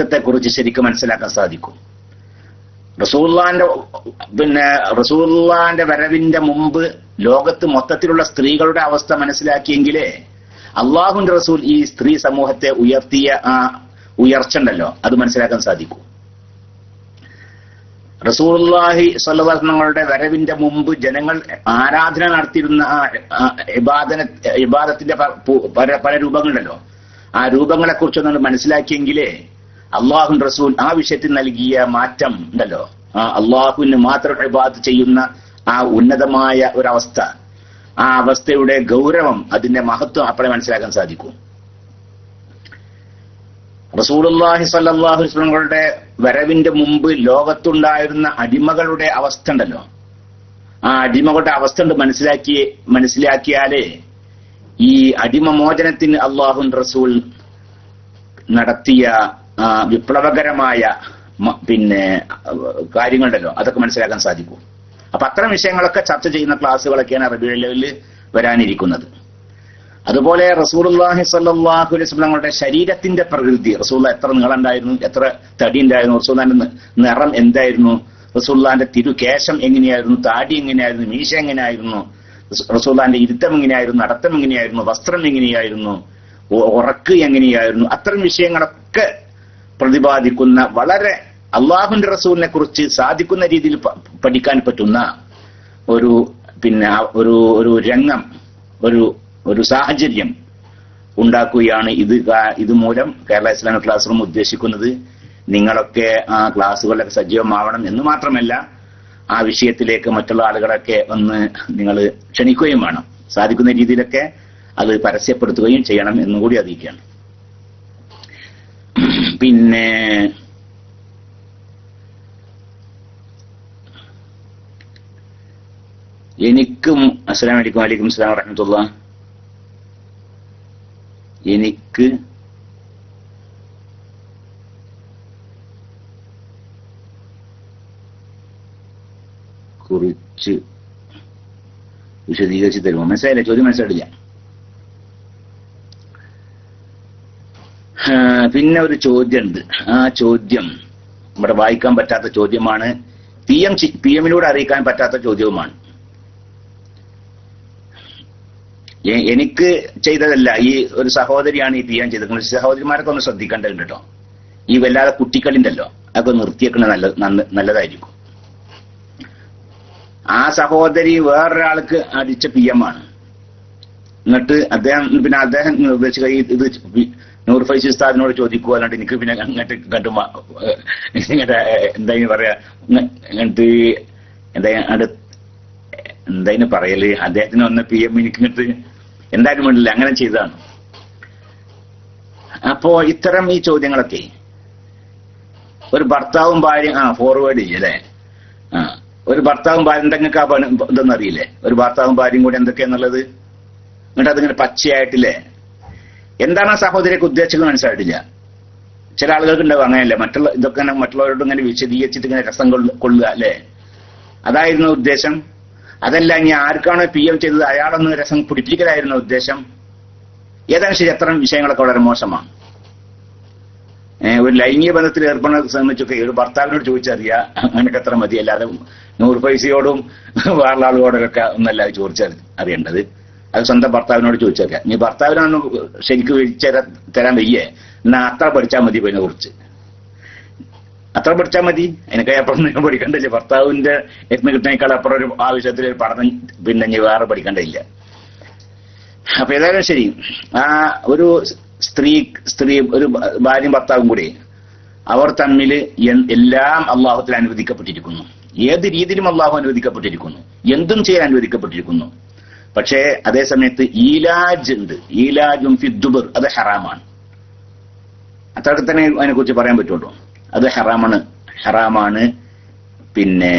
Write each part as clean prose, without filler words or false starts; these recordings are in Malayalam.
ത്തെക്കുറിച്ച് ശരിക്കും മനസ്സിലാക്കാൻ സാധിക്കും. റസൂലുള്ളാന്റെ വരവിന്റെ മുമ്പ് ലോകത്ത് മൊത്തത്തിലുള്ള സ്ത്രീകളുടെ അവസ്ഥ മനസ്സിലാക്കിയെങ്കിലേ അള്ളാഹുവിന്റെ റസൂൽ ഈ സ്ത്രീ സമൂഹത്തെ ഉയർത്തിയ ആ ഉയർച്ച ഉണ്ടല്ലോ അത് മനസ്സിലാക്കാൻ സാധിക്കും. റസൂലുള്ളാഹി സ്വല്ലല്ലാഹു അലൈഹി വസല്ലമയുടെ വരവിന്റെ മുമ്പ് ജനങ്ങൾ ആരാധന നടത്തിയിരുന്ന ഇബാദത്തിന്റെ പല രൂപങ്ങളുണ്ടല്ലോ, ആ രൂപങ്ങളെ കുറിച്ചൊന്നും മനസ്സിലാക്കിയെങ്കിലേ അള്ളാഹുൻ റസൂൽ ആ വിഷയത്തിൽ നൽകിയ മാറ്റം ഉണ്ടല്ലോ, ആ അള്ളാഹുവിന് മാത്രം ഇബാദത്ത് ചെയ്യുന്ന ആ ഉന്നതമായ ഒരവസ്ഥ, ആ അവസ്ഥയുടെ ഗൗരവം, അതിന്റെ മഹത്വം അപ്പോഴേ മനസ്സിലാക്കാൻ സാധിക്കും. റസൂലുള്ളാഹി സ്വല്ലല്ലാഹു അലൈഹി വസല്ലമയുടെ വരവിന്റെ മുമ്പ് ലോകത്തുണ്ടായിരുന്ന അടിമകളുടെ അവസ്ഥ ഉണ്ടല്ലോ, ആ അടിമകളുടെ അവസ്ഥ മനസ്സിലാക്കിയാലേ ഈ അടിമമോചനത്തിന് അള്ളാഹുൻ റസൂൽ നടത്തിയ വിപ്ലവകരമായ കാര്യങ്ങളുണ്ടല്ലോ അതൊക്കെ മനസ്സിലാക്കാൻ സാധിക്കും. അപ്പൊ അത്തരം വിഷയങ്ങളൊക്കെ ചർച്ച ചെയ്യുന്ന ക്ലാസ്സുകളൊക്കെയാണ് റബീഉൽ അവ്വലിൽ വരാനിരിക്കുന്നത്. അതുപോലെ റസൂലുള്ളാഹി സ്വല്ലല്ലാഹു അലൈഹി വസല്ലമയുടെ ശരീരത്തിന്റെ പ്രകൃതി, റസൂലുള്ളാഹി എത്ര നീളം ഉണ്ടായിരുന്നു, എത്ര തടി ഉണ്ടായിരുന്നു, റസൂലുള്ളാഹിന്റെ നിറം എന്തായിരുന്നു, റസൂലുള്ളാഹിന്റെ തിരുകേശം എങ്ങനെയായിരുന്നു, താടി എങ്ങനെയായിരുന്നു, മീശ എങ്ങനെയായിരുന്നു, റസൂലുള്ളാഹിന്റെ ഇരുത്തം എങ്ങനെയായിരുന്നു, നടത്തം എങ്ങനെയായിരുന്നു, വസ്ത്രം എങ്ങനെയായിരുന്നു, ഉറക്ക് എങ്ങനെയായിരുന്നു, അത്തരം വിഷയങ്ങളൊക്കെ പ്രതിപാദിക്കുന്ന വളരെ അള്ളാഹുവിന്റെ റസൂലിനെ കുറിച്ച് സാധിക്കുന്ന രീതിയിൽ പഠിക്കാൻ പറ്റുന്ന ഒരു ഒരു രംഗം, ഒരു സാഹചര്യം ഉണ്ടാക്കുകയാണ് ഇത് മൂലം കേരള ഇസ്ലാമിക് ക്ലാസ് റൂം ഉദ്ദേശിക്കുന്നത്. നിങ്ങളൊക്കെ ആ ക്ലാസ്സുകളിലൊക്കെ സജീവമാവണം എന്ന് മാത്രമല്ല ആ വിഷയത്തിലേക്ക് മറ്റുള്ള ആളുകളൊക്കെ ഒന്ന് നിങ്ങൾ ക്ഷണിക്കുകയും വേണം. സാധിക്കുന്ന രീതിയിലൊക്കെ അത് പരസ്യപ്പെടുത്തുകയും ചെയ്യണം എന്നുകൂടി അറിയിക്കുകയാണ്. പിന്നെ എനിക്കും അസ്സലാമു അലൈക്കും വലൈക്കും അസ്സലാം വറഹ്മത്തുള്ളാഹി, എനിക്ക് കുറിച്ച് വിശദീകരിച്ച് തരുമോ? മനസ്സിലായില്ല, ചോദ്യം മനസ്സിലായില്ല. പിന്നെ ഒരു ചോദ്യമുണ്ട്. ആ ചോദ്യം ഇവിടെ വായിക്കാൻ പറ്റാത്ത ചോദ്യമാണ്, പി എമ്മിലൂടെ അറിയിക്കാൻ പറ്റാത്ത ചോദ്യവുമാണ്. എനിക്ക് ചെയ്തതല്ല, ഈ ഒരു സഹോദരിയാണ് ഈ പി എം ചെയ്തിരിക്കുന്നത്. സഹോദരിമാരൊക്കെ ഒന്ന് ശ്രദ്ധിക്കേണ്ടതുണ്ട് കേട്ടോ. ഈ വല്ലാതെ കുട്ടിക്കളിണ്ടല്ലോ അതൊക്കെ നിർത്തിയേക്കണ നല്ലതായിരിക്കും. ആ സഹോദരി വേറൊരാൾക്ക് അടിച്ച പി എം ആണ്. എന്നിട്ട് അദ്ദേഹം നിർദ്ദേശിച്ച ഇത് നൂർ ഫൈസി ഉസ്താദിനോട് ചോദിക്കുക, അല്ലാണ്ട് എനിക്ക് പിന്നെ അങ്ങോട്ട് കണ്ടുമാ ഇങ്ങോട്ട് എന്തായാലും പറയാ ഇങ്ങോട്ട് എന്തായാലും പറയല്, അദ്ദേഹത്തിന് വന്ന പി എം എനിക്ക് ഇങ്ങോട്ട് എന്തായാലും വേണ്ടില്ല, അങ്ങനെ ചെയ്തതാണ്. അപ്പോ ഇത്തരം ഈ ചോദ്യങ്ങളൊക്കെ ഒരു ഭർത്താവും ഭാര്യ ഫോർവേഡ് ചെയ്യല്ലേ, ഒരു ഭർത്താവും ഭാര്യ എന്തെങ്കിലും ഇതൊന്നും അറിയില്ലേ, ഒരു ഭർത്താവും ഭാര്യയും കൂടി എന്തൊക്കെയാന്നുള്ളത്, എന്നിട്ട് അതിങ്ങനെ പച്ചയായിട്ടില്ലേ, എന്താണ് ആ സഹോദരിയൊക്കെ ഉദ്ദേശിക്കുന്നത് മനസ്സിലായിട്ടില്ല. ചില ആളുകൾക്ക് ഉണ്ടാവും അങ്ങനെയല്ലേ, ഇതൊക്കെ മറ്റുള്ളവരോട് ഇങ്ങനെ വിശദീകരിച്ചിട്ട് ഇങ്ങനെ രസം കൊള്ളുക അല്ലേ, അതായിരുന്നു ഉദ്ദേശം. അതല്ല, ഇനി ആർക്കാണോ പി എം ചെയ്തത് അയാളൊന്ന് രസം പിടിപ്പിക്കലായിരുന്നു ഉദ്ദേശം. ഏതാനും ശരി, അത്തരം വിഷയങ്ങളൊക്കെ വളരെ മോശമാണ്. ഒരു ലൈംഗിക ബന്ധത്തിൽ ഏർപ്പെടുന്ന സംബന്ധിച്ചൊക്കെ ഒരു ഭർത്താവിനോട് ചോദിച്ചറിയാ, അങ്ങനെയൊക്കെ അത്ര മതി. അല്ലാതെ നൂറ് പൈസയോടും വേറെ ആളുകളോടൊക്കെ ഒന്നല്ല ചോദിച്ചറിയേണ്ടത്, അത് സ്വന്തം ഭർത്താവിനോട് ചോദിച്ചറിയാം. ഇനി ഭർത്താവിനൊന്നും ശരിക്കും തരാൻ വയ്യേ, എന്നാ അത്ര പഠിച്ചാൽ മതി. പിന്നെ കുറിച്ച് അത്ര പഠിച്ചാൽ മതി, എനിക്ക് അപ്പുറം നിങ്ങൾ പഠിക്കണ്ടില്ല. ഭർത്താവിന്റെ യത്നം കിട്ടുന്നേക്കാൾ അപ്പുറം ഒരു ആവശ്യത്തിൽ ഒരു പഠനം പിന്നെ ഇനി വേറെ പഠിക്കേണ്ടതില്ല. അപ്പൊ ഏതായാലും ശരി, ആ ഒരു സ്ത്രീ ഒരു ഭാര്യയും ഭർത്താവും കൂടി അവർ തമ്മിൽ എല്ലാം അള്ളാഹുത്തിൽ അനുവദിക്കപ്പെട്ടിരിക്കുന്നു. ഏത് രീതിയിലും അള്ളാഹു അനുവദിക്കപ്പെട്ടിരിക്കുന്നു, എന്തും ചെയ്യാൻ അനുവദിക്കപ്പെട്ടിരിക്കുന്നു. പക്ഷേ അതേ സമയത്ത് ഈലാജ് ഉണ്ട്, ഈലാജും ഫിദ്ദുബർ, അത് ഹറാമാണ്. അത്രയൊക്കെ തന്നെ അതിനെ കുറിച്ച് പറയാൻ പറ്റുള്ളൂ. അത് ഹറാമാണ്. പിന്നെ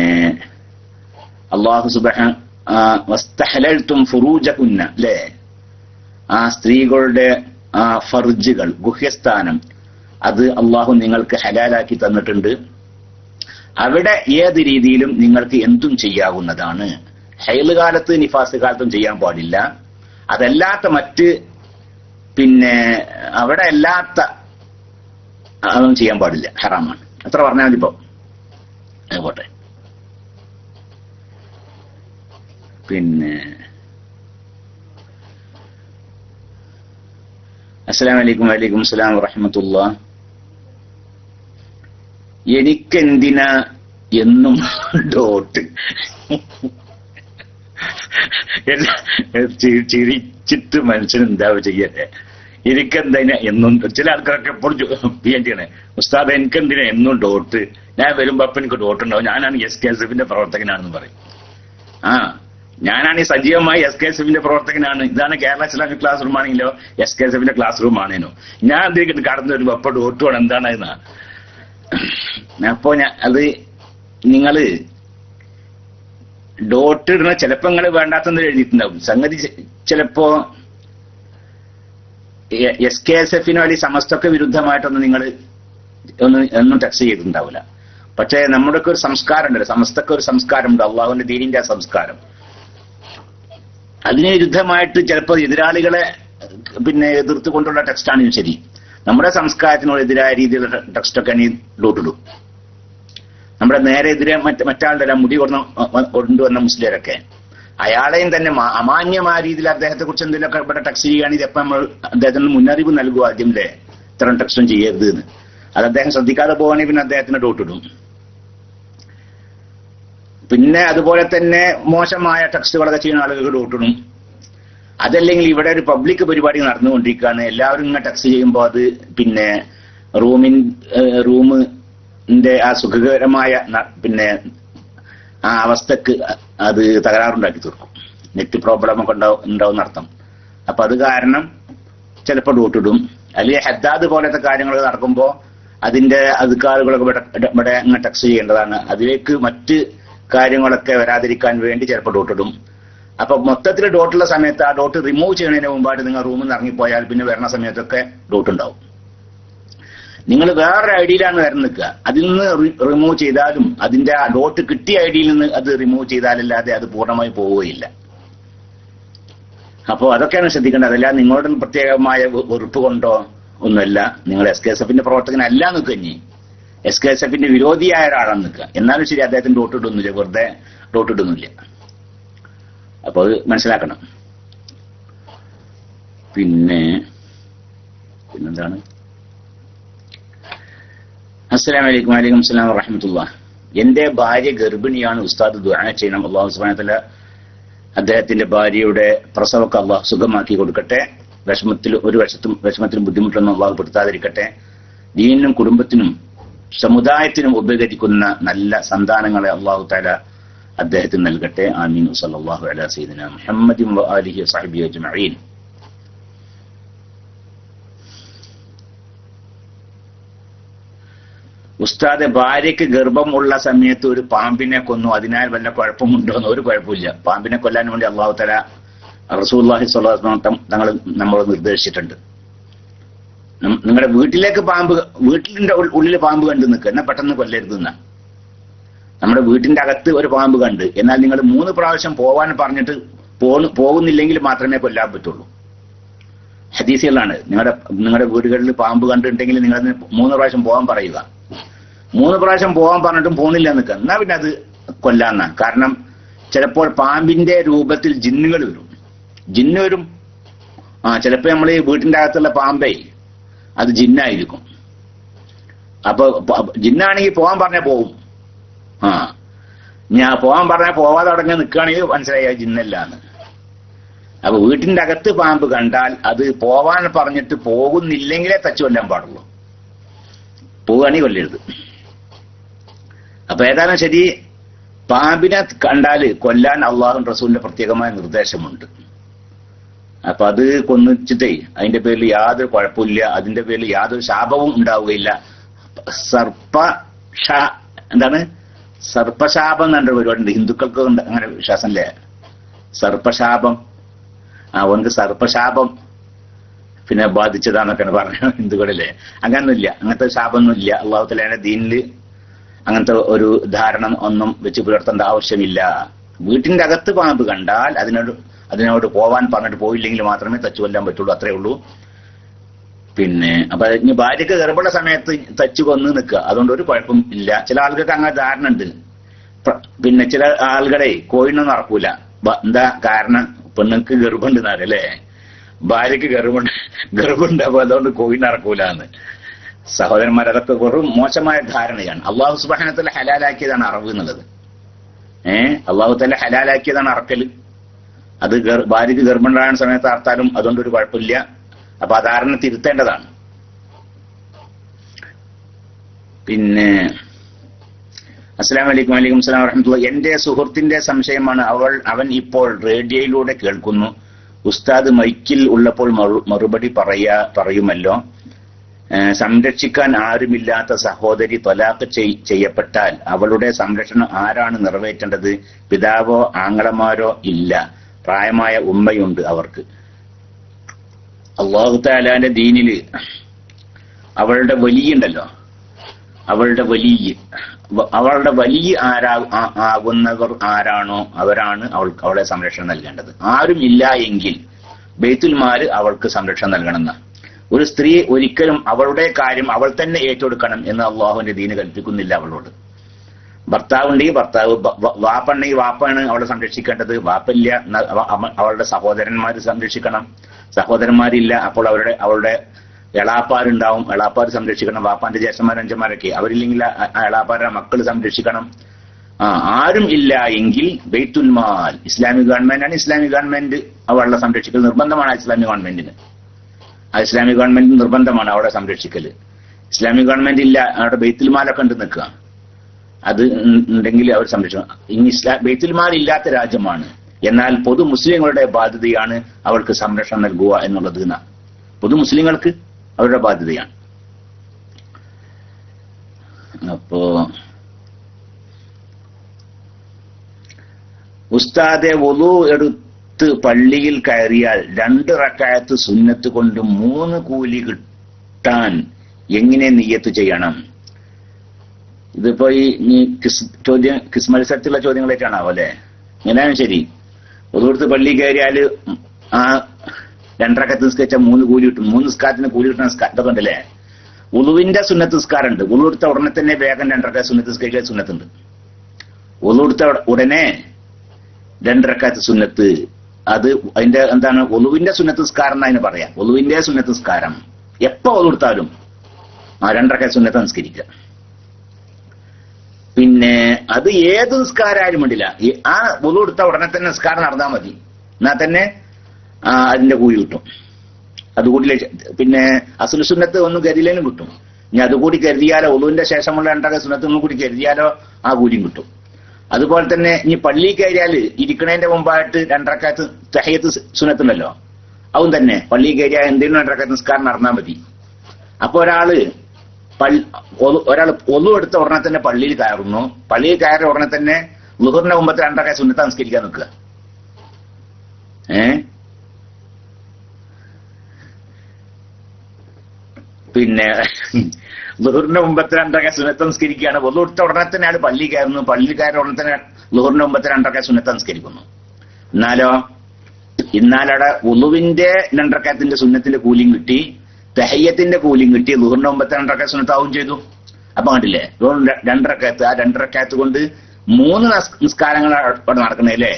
അള്ളാഹു സുബ്ഹാനഹു ഫുറൂജകുന്ന അല്ലേ, ആ സ്ത്രീകളുടെ ആ ഫർജുകൾ, ഗുഹ്യസ്ഥാനം, അത് അള്ളാഹു നിങ്ങൾക്ക് ഹലാലാക്കി തന്നിട്ടുണ്ട്. അവിടെ ഏത് രീതിയിലും നിങ്ങൾക്ക് എന്തും ചെയ്യാവുന്നതാണ്. ഹൈല് കാലത്ത് നിഫാസ് കാലത്തും ചെയ്യാൻ പാടില്ല. അതല്ലാത്ത മറ്റ് അവിടെ അല്ലാത്ത അതൊന്നും ചെയ്യാൻ പാടില്ല, ഹറാമാണ്. അത്ര പറഞ്ഞാൽ മതി. ഇപ്പൊ പോട്ടെ. പിന്നെ അസ്സലാമു അലൈക്കും. വലൈക്കും അസ്സലാം വറഹ്മത്തുള്ളാഹ്. എനിക്കെന്തിനാ എന്നും ഡോട്ട്? ചിരിച്ചിട്ട് മനുഷ്യനെന്താ ചെയ്യട്ടെ? എനിക്കെന്തിനാ എന്നും? ചില ആൾക്കാരൊക്കെ എപ്പോഴും ചെയ്യണേ, ഉസ്താദ് എനിക്കെന്തിനാ എന്നും ഡോട്ട്? ഞാൻ വരുമ്പോ അപ്പൊ എനിക്ക് ഡോട്ട് ഉണ്ടാവും, ഞാനാണ് SKSFന്റെ പ്രവർത്തകനാണെന്ന് പറയും. ഞാനാണ് ഈ സജീവമായി SKSFന്റെ പ്രവർത്തകനാണ്. ഇതാണ് കേരള ഇസ്ലാമിക് ക്ലാസ് റൂം ആണെങ്കിലോ SKSFന്റെ ക്ലാസ് റൂം ആണേനോ ഞാൻ എന്തെങ്കിലും കടന്നു വരുമ്പോ അപ്പൊ ഡോട്ട് വേണം, എന്താണ് എന്നാ. അപ്പോ അത് നിങ്ങള് ഡോട്ട് ഇടുന്ന ചിലപ്പോ നിങ്ങള് വേണ്ടാത്തെന്ന് എഴുതിയിട്ടുണ്ടാവും. സംഗതി ചിലപ്പോ SKSFന് വേണ്ടി സമസ്തക്ക് വിരുദ്ധമായിട്ടൊന്നും നിങ്ങൾ ഒന്നും ടെക്സ്റ്റ് ചെയ്തിട്ടുണ്ടാവില്ല. പക്ഷെ നമ്മുടെയൊക്കെ ഒരു സംസ്കാരം ഉണ്ടല്ലോ, സമസ്തക്ക് ഒരു സംസ്കാരമുണ്ട്, അള്ളാഹുവിന്റെ ദീനിന്റെ ആ സംസ്കാരം. അതിന് വിരുദ്ധമായിട്ട് ചിലപ്പോൾ എതിരാളികളെ എതിർത്തുകൊണ്ടുള്ള ടെക്സ്റ്റാണെങ്കിലും ശരി, നമ്മുടെ സംസ്കാരത്തിനോട് എതിരായ രീതിയിലുള്ള ടെക്സ്റ്റൊക്കെ നീ ഡോട്ടിടും. നമ്മുടെ നേരെ എതിരെ മറ്റാളുടെ മുടി കൊണ്ടുവന്ന മുസ്ലിരൊക്കെ അയാളെയും തന്നെ അമാന്യമായ രീതിയിൽ അദ്ദേഹത്തെ കുറിച്ച് എന്തെങ്കിലുമൊക്കെ ഇവിടെ ടെക്സ്റ്റ് ചെയ്യുകയാണെങ്കിൽ ഇപ്പം നമ്മൾ അദ്ദേഹത്തിന് മുന്നറിയിപ്പ് നൽകുക ആദ്യമല്ലേ ഇത്തരം ടെക്സ്റ്റും ചെയ്യരുത് എന്ന്. അത് അദ്ദേഹം ശ്രദ്ധിക്കാതെ പോവുകയാണെങ്കിൽ പിന്നെ അദ്ദേഹത്തിന് ഡോട്ടിടും. പിന്നെ അതുപോലെ തന്നെ മോശമായ ടെക്സ്റ്റുകളൊക്കെ ചെയ്യുന്ന ആളുകൾക്ക് ഡോട്ടിടും. അതല്ലെങ്കിൽ ഇവിടെ ഒരു പബ്ലിക് പരിപാടി നടന്നുകൊണ്ടിരിക്കുകയാണ്, എല്ലാവരും ഇങ്ങനെ ടെക്സ്റ്റ് ചെയ്യുമ്പോൾ അത് റൂമിന്റെ ആ സുഖകരമായ ആ അവസ്ഥക്ക് അത് തകരാറുണ്ടാക്കി തീർക്കും. നെറ്റ് പ്രോബ്ലം ഒക്കെ ഉണ്ടാവും അർത്ഥം. അപ്പൊ അത് കാരണം ചിലപ്പോൾ ഡോട്ടിടും. അല്ലെങ്കിൽ ഹദ്ദാദ് പോലത്തെ കാര്യങ്ങൾ നടക്കുമ്പോൾ അതിന്റെ അധികാരികളൊക്കെ ഇവിടെ അങ്ങനെ ടെക്സ്റ്റ് ചെയ്യേണ്ടതാണ്. അതിലേക്ക് മറ്റ് കാര്യങ്ങളൊക്കെ വരാതിരിക്കാൻ വേണ്ടി ചിലപ്പോൾ ഡോട്ടിടും. അപ്പൊ മൊത്തത്തിൽ ഡോട്ടുള്ള സമയത്ത് ആ ഡോട്ട് റിമൂവ് ചെയ്യുന്നതിന് മുമ്പായിട്ട് നിങ്ങൾ റൂമിൽ നിന്ന് ഇറങ്ങിപ്പോയാൽ പിന്നെ വരുന്ന സമയത്തൊക്കെ ഡോട്ട് ഉണ്ടാവും. നിങ്ങൾ വേറൊരു ഐഡിയിലാണ് വരാൻ നിൽക്കുക, അതിൽ നിന്ന് റിമൂവ് ചെയ്താലും അതിന്റെ ആ ഡോട്ട് കിട്ടിയ ഐഡിയിൽ നിന്ന് അത് റിമൂവ് ചെയ്താലല്ലാതെ അത് പൂർണ്ണമായി പോവുകയില്ല. അപ്പോൾ അതൊക്കെയാണ് ശ്രദ്ധിക്കേണ്ടത്. അതല്ല നിങ്ങളുടെ പ്രത്യേകമായ വെറുപ്പ് കൊണ്ടോ ഒന്നുമല്ല, നിങ്ങൾ SKSFന്റെ പ്രവർത്തകനല്ല നിൽക്കുക, ഇനി SKSFന്റെ വിരോധിയായ ഒരാളാണ് നിൽക്കുക. എന്നാലും ശരി, അദ്ദേഹത്തിന് ഡോട്ടിടുന്നില്ല, വെറുതെ ഡോട്ടിടുന്നില്ല. അപ്പൊ അത് മനസ്സിലാക്കണം. പിന്നെന്താണ്? അസ്സലാമു അലൈക്കും. വലൈക്കും അസ്സലാം വറഹ്മത്തുള്ളാഹി. എന്റെ ഭാര്യ ഗർഭിണിയാണ്, ഉസ്താദ് ദുആ ചെയ്യണം. അല്ലാഹു സുബ്ഹാനഹു വ തആല അദ്ദേഹത്തിന്റെ ഭാര്യയുടെ പ്രസവമൊക്കെ അല്ലാഹു സുഖമാക്കി കൊടുക്കട്ടെ. വിഷമത്തിലും ബുദ്ധിമുട്ടൊന്നും അല്ലാഹു പെടുത്താതിരിക്കട്ടെ. ദീനിനും കുടുംബത്തിനും സമുദായത്തിനും ഉപകരിക്കുന്ന നല്ല സന്താനങ്ങളെ അല്ലാഹു തആല അദ്ദേഹത്തിന് നൽകട്ടെ. ആമീൻ. സല്ലല്ലാഹു അലാ സയ്യിദിനാ മുഹമ്മദിൻ വ ആലിഹി വസഹ്ബിഹി അജ്മഈൻ. ഉസ്താദ്, ഭാര്യയ്ക്ക് ഗർഭം ഉള്ള സമയത്ത് ഒരു പാമ്പിനെ കൊന്നു, അതിനാൽ വല്ല കുഴപ്പമുണ്ടോന്ന്? ഒരു കുഴപ്പമില്ല. പാമ്പിനെ കൊല്ലാൻ വേണ്ടി അല്ലാഹു തആല റസൂലുള്ളാഹി സ്വല്ലല്ലാഹു അലൈഹി വസല്ലം തങ്ങൾ നമ്മൾ നിർദ്ദേശിച്ചിട്ടുണ്ട്. നിങ്ങളുടെ വീട്ടിന്റെ ഉള്ളിൽ പാമ്പ് കണ്ടു നിൽക്കുക, എന്നാൽ പെട്ടെന്ന് കൊല്ലരുതെന്ന. നമ്മുടെ വീട്ടിന്റെ അകത്ത് ഒരു പാമ്പ് കണ്ട്, എന്നാൽ നിങ്ങൾ 3 പ്രാവശ്യം പോവാൻ പറഞ്ഞിട്ട് പോകുന്നില്ലെങ്കിൽ മാത്രമേ കൊല്ലാൻ പറ്റുള്ളൂ. ഹദീസുകളാണ്. നിങ്ങളുടെ വീടുകളിൽ പാമ്പ് കണ്ടിട്ടുണ്ടെങ്കിൽ നിങ്ങൾ 3 പ്രാവശ്യം പോകാൻ പറയുക. 3 പ്രാവശ്യം പോകാൻ പറഞ്ഞിട്ടും പോകുന്നില്ല നിൽക്കുക, എന്നാ പിന്നെ അത് കൊല്ലാന്ന. കാരണം ചിലപ്പോൾ പാമ്പിന്റെ രൂപത്തിൽ ജിന്നുകൾ വരും. ചിലപ്പോ നമ്മൾ ഈ വീട്ടിന്റെ അകത്തുള്ള പാമ്പേ അത് ജിന്നായിരിക്കും. അപ്പൊ ജിന്നാണെങ്കിൽ പോകാൻ പറഞ്ഞാൽ പോവും. ഞാൻ പോകാൻ പറഞ്ഞാൽ പോവാതെ തുടങ്ങി നിൽക്കുകയാണെങ്കിൽ മനസ്സിലായി ജിന്നല്ല എന്ന്. അപ്പൊ വീട്ടിന്റെ അകത്ത് പാമ്പ് കണ്ടാൽ അത് പോവാൻ പറഞ്ഞിട്ട് പോകുന്നില്ലെങ്കിലേ തച്ചു കൊല്ലാൻ പാടുള്ളൂ, പോവുകയാണെങ്കിൽ കൊല്ലരുത്. അപ്പൊ ഏതായാലും ശരി, പാമ്പിനെ കണ്ടാല് കൊല്ലാൻ അള്ളാഹു റസൂലിന്റെ പ്രത്യേകമായ നിർദ്ദേശമുണ്ട്. അപ്പൊ അത് കൊന്നിച്ചിട്ടേ അതിന്റെ പേരിൽ യാതൊരു കുഴപ്പമില്ല, അതിന്റെ പേരിൽ യാതൊരു ശാപവും ഉണ്ടാവുകയില്ല. സർപ്പശാപം എന്നൊരു പരിപാടിയുണ്ട്, ഹിന്ദുക്കൾക്ക് അങ്ങനെ വിശ്വാസമല്ലേ? സർപ്പശാപം, അവനക്ക് സർപ്പശാപം ബാധിച്ചതാന്നൊക്കെയാണ് പറഞ്ഞ ഹിന്ദുക്കളിലെ. അങ്ങനൊന്നുമില്ല, അങ്ങനത്തെ ശാപമൊന്നുമില്ല. അള്ളാഹു തആലയുടെ ദീനില് അങ്ങനത്തെ ഒരു ധാരണ ഒന്നും വെച്ച് പുലർത്തേണ്ട ആവശ്യമില്ല. വീട്ടിന്റെ അകത്ത് പാമ്പ് കണ്ടാൽ അതിനോട് പോവാൻ പറഞ്ഞിട്ട് പോയില്ലെങ്കിൽ മാത്രമേ തച്ചു കൊല്ലാൻ പറ്റുള്ളൂ, അത്രേ ഉള്ളൂ. പിന്നെ അപ്പൊ ഇനി ഭാര്യക്ക് ഗർഭമുള്ള സമയത്ത് തച്ചു കൊന്ന് നിൽക്കുക, അതുകൊണ്ട് ഒരു കുഴപ്പം ഇല്ല. ചില ആളുകൾക്ക് അങ്ങനെ ധാരണ ഉണ്ട്. പിന്നെ ചില ആളുകളെ കോഴിനൊന്നും നടക്കൂല. എന്താ കാരണം? പെണ്ണുങ്ങൾക്ക് ഗർഭമുണ്ടെന്നാണ് അല്ലേ, ഭാര്യക്ക് ഗർഭമുണ്ട്, അപ്പൊ അതുകൊണ്ട് കോഴി നടക്കൂല എന്ന്. സഹോദരന്മാർ, അതൊക്കെ വെറും മോശമായ ധാരണയാണ്. അള്ളാഹു സുബ്ഹാനഹു വ തആല ഹലാലാക്കിയതാണ് അറവ് എന്നുള്ളത്. അള്ളാഹു തആല ഹലാലാക്കിയതാണ് അറക്കല്. അത് ഭാര്യക്ക് ഗർഭമുണ്ടാകുന്ന സമയത്ത് അർത്താലും അതുകൊണ്ട് ഒരു കുഴപ്പമില്ല. അപ്പൊ ആ ധാരണ തിരുത്തേണ്ടതാണ്. പിന്നെ അസ്സലാമു അലൈക്കും. വലൈക്കും അസ്സലാം വറഹ്മത്തുള്ളാഹി. എന്റെ സുഹൃത്തിന്റെ സംശയമാണ്, അവൻ ഇപ്പോൾ റേഡിയോയിലൂടെ കേൾക്കുന്നു. ഉസ്താദ് മൈക്കിൽ ഉള്ളപ്പോൾ മറുപടി പറയുമല്ലോ. സംരക്ഷിക്കാൻ ആരുമില്ലാത്ത സഹോദരി ത്വലാഖ് ചെയ്യപ്പെട്ടാൽ അവളുടെ സംരക്ഷണം ആരാണ് നിറവേറ്റേണ്ടത്? പിതാവോ ആങ്ങളമാരോ ഇല്ല, പ്രായമായ ഉമ്മയുണ്ട് അവർക്ക്. അല്ലാഹു തആലാന്റെ ദീനില് അവളുടെ വലിയുണ്ടല്ലോ, അവളുടെ വലിയ ആകുന്നവർ ആരാണോ അവരാണ് അവളെ സംരക്ഷണം നൽകേണ്ടത്. ആരും ഇല്ല എങ്കിൽ ബൈത്തുൽ മാൽ അവൾക്ക് സംരക്ഷണം നൽകണമെന്ന. ഒരു സ്ത്രീ ഒരിക്കലും അവളുടെ കാര്യം അവൾ തന്നെ ഏറ്റെടുക്കണം എന്ന് അള്ളാഹുവിന്റെ ദീന് കൽപ്പിക്കുന്നില്ല അവളോട്. ഭർത്താവുണ്ടെങ്കിൽ ഭർത്താവ്, വാപ്പുണ്ടെങ്കിൽ വാപ്പാണ് അവളെ സംരക്ഷിക്കേണ്ടത്. വാപ്പില്ല, അവളുടെ സഹോദരന്മാര് സംരക്ഷിക്കണം. സഹോദരന്മാരില്ല, അപ്പോൾ അവളുടെ എളാപ്പാരുണ്ടാവും, എളാപ്പാർ സംരക്ഷിക്കണം. വാപ്പാന്റെ ജ്യേഷ്ഠന്മാരഞ്ചന്മാരൊക്കെ, അവരില്ലെങ്കിൽ എളാപ്പാരുടെ മക്കൾ സംരക്ഷിക്കണം. ആരും ഇല്ല എങ്കിൽ ബൈത്തുൽ മാൽ, ഇസ്ലാമിക് ഗവൺമെന്റാണ്. ഇസ്ലാമിക് ഗവൺമെന്റ് അവളെ സംരക്ഷിക്കൽ നിർബന്ധമാണ്. ഇസ്ലാമിക് ഗവൺമെന്റിന് നിർബന്ധമാണ് അവളെ സംരക്ഷിക്കല്. ഇസ്ലാമിക് ഗവൺമെന്റ് ഇല്ല, അവിടെ ബൈത്തുൽ മാലൊക്കെ ഉണ്ട് നിൽക്കുക, അത് ഉണ്ടെങ്കിൽ അവർ സംരക്ഷിക്കണം. ഇനി ബൈത്തുൽ മാൽ ഇല്ലാത്ത രാജ്യമാണ്, എന്നാൽ പൊതു മുസ്ലിങ്ങളുടെ ബാധ്യതയാണ് അവൾക്ക് സംരക്ഷണം നൽകുക എന്നുള്ളത്. പൊതു മുസ്ലിങ്ങൾക്ക് അവരുടെ ബാധ്യതയാണ്. അപ്പോ ഉസ്താദെ, വുളു എടുത്ത് പള്ളിയിൽ കയറിയാൽ 2 റക്അത്ത് സുന്നത്ത് കൊണ്ട് 3 കൂലി കിട്ടാൻ എങ്ങനെ നിയ്യത്ത് ചെയ്യണം? ഇതിപ്പോ ഈ ക്വിസ് മത്സരത്തിലുള്ള ചോദ്യങ്ങളായിട്ടാണാവോ അല്ലെ? എങ്ങനെയാണ് ശരി? വുളു എടുത്ത് പള്ളി കയറിയാല് 2 റക്അത്ത് നിസ്കരിച്ചാൽ 3 കൂലി കിട്ടും. 3 നിസ്കാരത്തിന് കൂലി കിട്ടുന്ന ഇതൊക്കെ ഉണ്ടല്ലേ? വുളുവിന്റെ സുന്നത്ത് നിസ്കാരം ഉണ്ട്. വുളു എടുത്ത ഉടനെ തന്നെ വേഗം 2 റക്അത്ത് സുന്നത്ത് നിസ്കരിക്കാൻ സുന്നത്തുണ്ട്. വുളു എടുത്ത ഉടനെ 2 റക്അത്ത് സുന്നത്ത്, അത് അതിന്റെ എന്താണ്? വുളുവിന്റെ സുന്നത്ത് നിസ്കാരം എന്ന് അതിന് പറയാം. വുളുവിന്റെ സുന്നത്ത് നിസ്കാരം എപ്പോ വുളു എടുത്താലും 2 റക്അത്ത് സുന്നത്ത് നിസ്കരിക്കുക. പിന്നെ അത് ഏത് നിസ്കാരമായാലും വേണ്ടില്ല, ആ വുളു എടുത്ത ഉടനെ തന്നെ നിസ്കാരം നടന്നാൽ മതി, എന്നാൽ തന്നെ അതിന്റെ കൂലി കിട്ടും. അതുകൂടി പിന്നെ അസ്ലു സുന്നത്ത് ഒന്നും കരുതിയില്ലേലും കിട്ടും. ഇനി അതുകൂടി കരുതിയാലോ, വുളുവിന്റെ ശേഷമുള്ള 2 റക്അത്ത് സുന്നത്ത് ഒന്നും കൂടി കരുതിയാലോ ആ കൂലിയും കിട്ടും. അതുപോലെ തന്നെ ഇനി പള്ളി കയറിയാല് ഇരിക്കണേന്റെ മുമ്പായിട്ട് 2 റക്അത്ത് തഹിയ്യത്ത് സുന്നത്തുണ്ടല്ലോ, അതും തന്നെ പള്ളി കയറിയാൽ എന്തെങ്കിലും 2 റക്അത്ത് നിസ്കാരം നടന്നാൽ മതി. അപ്പൊ ഒരാള് ഒളു എടുത്ത ഉടനെ തന്നെ പള്ളിയിൽ കയറുന്നു, പള്ളിയിൽ കയറിയ ഉടനെ തന്നെ ളുഹറിന്റെ മുമ്പത്തെ 2 റക്അത്ത് സുന്നത്ത് നിസ്കരിക്കാൻ നിൽക്കുക. പിന്നെ ളുഹറിന്റെ മുമ്പത്തെ 2 റക്അത്ത് സുന്നത്ത് നിസ്കരിക്കുകയാണ്. വുളു എടുത്ത ഉടനെ തന്നെ അയാൾ പള്ളി കയറുന്നു, പള്ളി കയറിയ ഉടനെ തന്നെ ളുഹറിന്റെ മുമ്പത്തെ 2 റക്അത്ത് സുന്നത്ത് നിസ്കരിക്കുന്നു. എന്നാലവിടെ വുളുവിന്റെ 2 റക്അത്തിന്റെ സുന്നത്തിന്റെ കൂലിയും കിട്ടി, തഹയ്യത്തിന്റെ കൂലിയും കിട്ടി, ളുഹറിന്റെ മുമ്പത്തെ 2 റക്അത്ത് സുന്നത്താവും ചെയ്തു. അപ്പൊ കണ്ടില്ലേ, 2 റക്അത്ത്, ആ 2 റക്അത്ത് കൊണ്ട് 3 നിസ്കാരങ്ങൾ അവിടെ നടക്കണല്ലേ?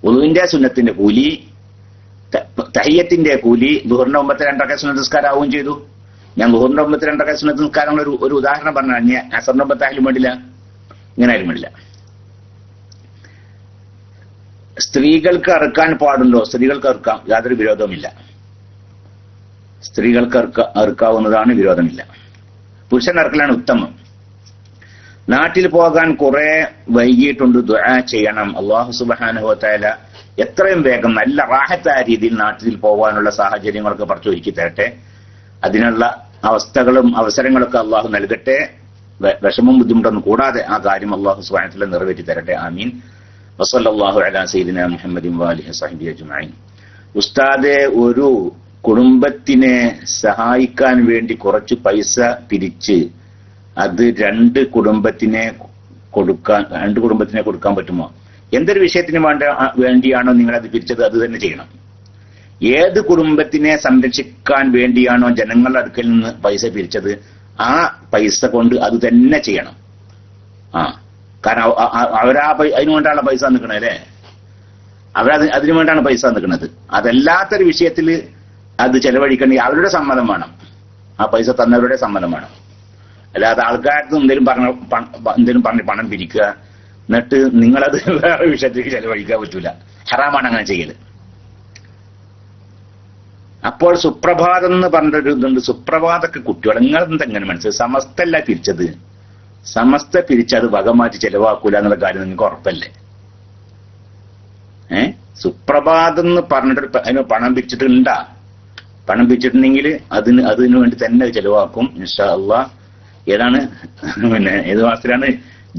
വുളുവിന്റെ സുന്നത്തിന്റെ കൂലി, തഹയ്യത്തിന്റെ കൂലി, ളുഹറിന്റെ മുമ്പത്തെ 2 റക്അത്ത് സുന്നത്ത് നിസ്കാരം ആവുകയും ചെയ്തു. ഞാൻ ളുഹറിന്റെ മുമ്പത്തെ 2 റക്അത്ത് സുന്നത്ത് നിസ്കാരങ്ങൾ ഒരു ഉദാഹരണം പറഞ്ഞാൽ, ഞാൻ അസറിന്റെ മുമ്പത്തായാലും വേണ്ടില്ല, ഇങ്ങനെ ആയാലും വേണ്ടില്ല. സ്ത്രീകൾക്ക് അറുക്കാൻ പാടുണ്ടോ? സ്ത്രീകൾക്ക് അറുക്കാം, യാതൊരു വിരോധവുമില്ല. സ്ത്രീകൾക്ക് അറുക്കാവുന്നതാണ്, വിരോധമില്ല. പുരുഷൻ അറുക്കലാണ് ഉത്തമം. നാട്ടിൽ പോകാൻ കുറെ വൈകിയിട്ടുണ്ട്, ദുആ ചെയ്യണം. അല്ലാഹു സുബ്ഹാനഹു വ തആല എത്രയും വേഗം നല്ല റാഹത്തായ രീതിയിൽ നാട്ടിൽ പോകാനുള്ള സാഹചര്യങ്ങളൊക്കെ പറിച്ചു ഒരുക്കി തരട്ടെ. അതിനുള്ള അവസ്ഥകളും അവസരങ്ങളൊക്കെ അള്ളാഹു നൽകട്ടെ. വിഷമം ബുദ്ധിമുട്ടൊന്നും കൂടാതെ ആ കാര്യം അള്ളാഹു സുബ്ഹാനഹു വ തആല നിറവേറ്റി തരട്ടെ. ആമീൻ. വസല്ലല്ലാഹു അലാ സയ്യിദിനാ മുഹമ്മദിൻ വഅലിഹി വസഹ്ബിഹി അജ്മഈൻ. ഉസ്താദെ, ഒരു കുടുംബത്തിനെ സഹായിക്കാൻ വേണ്ടി കുറച്ച് പൈസ പിരിച്ച് അത് 2 കുടുംബത്തിനെ കൊടുക്കാൻ പറ്റുമോ? എന്തൊരു വിഷയത്തിന് വേണ്ടിയാണോ നിങ്ങൾ അത് പിരിച്ചത്, അത് തന്നെ ചെയ്യണം. ഏത് കുടുംബത്തിനെ സംരക്ഷിക്കാൻ വേണ്ടിയാണോ ജനങ്ങളുടെ അടുക്കൽ നിന്ന് പൈസ പിരിച്ചത്, ആ പൈസ കൊണ്ട് അത് തന്നെ ചെയ്യണം. കാരണം അവരാ അതിനു വേണ്ടാണ് പൈസ നിൽക്കണേ അല്ലേ, അതിനു വേണ്ടാണ് പൈസ നിൽക്കുന്നത്. അതല്ലാത്തൊരു വിഷയത്തിൽ അത് ചെലവഴിക്കണമെങ്കിൽ അവരുടെ സമ്മതം വേണം, ആ പൈസ തന്നവരുടെ സമ്മതം വേണം. അല്ലാതെ ആൾക്കാർക്ക് എന്തെങ്കിലും പറഞ്ഞ് പണം പിരിക്കുക, എന്നിട്ട് നിങ്ങളത് വേറെ വിഷയത്തിലേക്ക് ചെലവഴിക്കാൻ പറ്റൂല. ഹറാമാണ് അങ്ങനെ ചെയ്യല്. അപ്പോൾ സുപ്രഭാതം എന്ന് പറഞ്ഞൊരു ഇതുണ്ട്. സുപ്രഭാതൊക്കെ കുട്ടികൾ നിങ്ങളെന്തെങ്ങനെ മനസ്സിലായി? സമസ്തല്ല പിരിച്ചത്, സമസ്ത പിരിച്ചത് വക മാറ്റി ചെലവാക്കൂല എന്നുള്ള കാര്യം നിങ്ങൾക്ക് ഉറപ്പല്ലേ? സുപ്രഭാതം എന്ന് പറഞ്ഞിട്ട് അതിന് പണം പിരിച്ചിട്ടുണ്ടാ? പണം പിരിച്ചിട്ടുണ്ടെങ്കിൽ അതിനു വേണ്ടി തന്നെ ചെലവാക്കും ഇൻഷാ അല്ലാഹ്. ഏതാണ് ഏത് മാസത്തിലാണ്?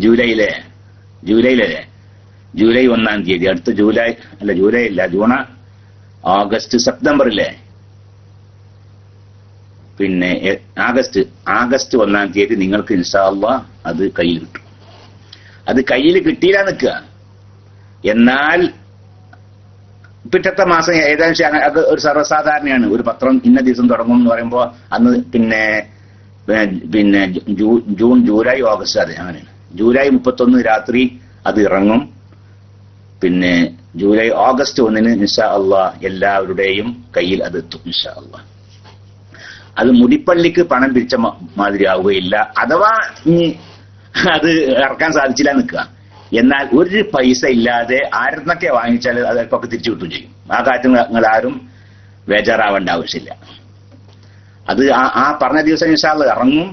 ജൂലൈ 1-ാം തീയതി. അടുത്ത ജൂലൈ അല്ല, ജൂൺ, ഓഗസ്റ്റ്, സെപ്റ്റംബറിലെ പിന്നെ ആഗസ്റ്റ് 1-ാം തീയതി നിങ്ങൾക്ക് ഇൻഷാ അല്ലാഹ് അത് കയ്യിൽ കിട്ടും. അത് കയ്യിൽ കിട്ടിയില്ല നിൽക്കുക. എന്നാൽ പിറ്റത്തെ മാസം ഏകദേശം അത് ഒരു സർവ്വസാധാരണയാണ്. ഒരു പത്രം ഇന്ന ദിവസം തുടങ്ങും എന്ന് പറയുമ്പോൾ അന്ന് പിന്നെ ജൂൺ, ജൂലൈ, ഓഗസ്റ്റ്, അതെ അങ്ങനെയാണ്. ജൂലൈ 31 രാത്രി അത് ഇറങ്ങും. പിന്നെ ഓഗസ്റ്റ് 1 ഇൻഷാ അല്ലാഹ് എല്ലാവരുടെയും കയ്യിൽ അത് എത്തും ഇൻഷാ അല്ലാഹ്. അത് മുടിപ്പള്ളിക്ക് പണം പിരിച്ച മാതിരി ആവുകയില്ല. അഥവാ ഇനി അത് ഇറക്കാൻ സാധിച്ചില്ല നിൽക്കുക. എന്നാൽ ഒരു പൈസ ഇല്ലാതെ ആരെന്നൊക്കെ വാങ്ങിച്ചാൽ അത് അല്പമൊക്കെ തിരിച്ചു കിട്ടുകയും ചെയ്യും. ആ കാര്യത്തിൽ നിങ്ങൾ ആരും ബേജാറാവേണ്ട ആവശ്യമില്ല. അത് ആ പറഞ്ഞ ദിവസം ഇൻഷാ അല്ലാഹ് ഇറങ്ങും.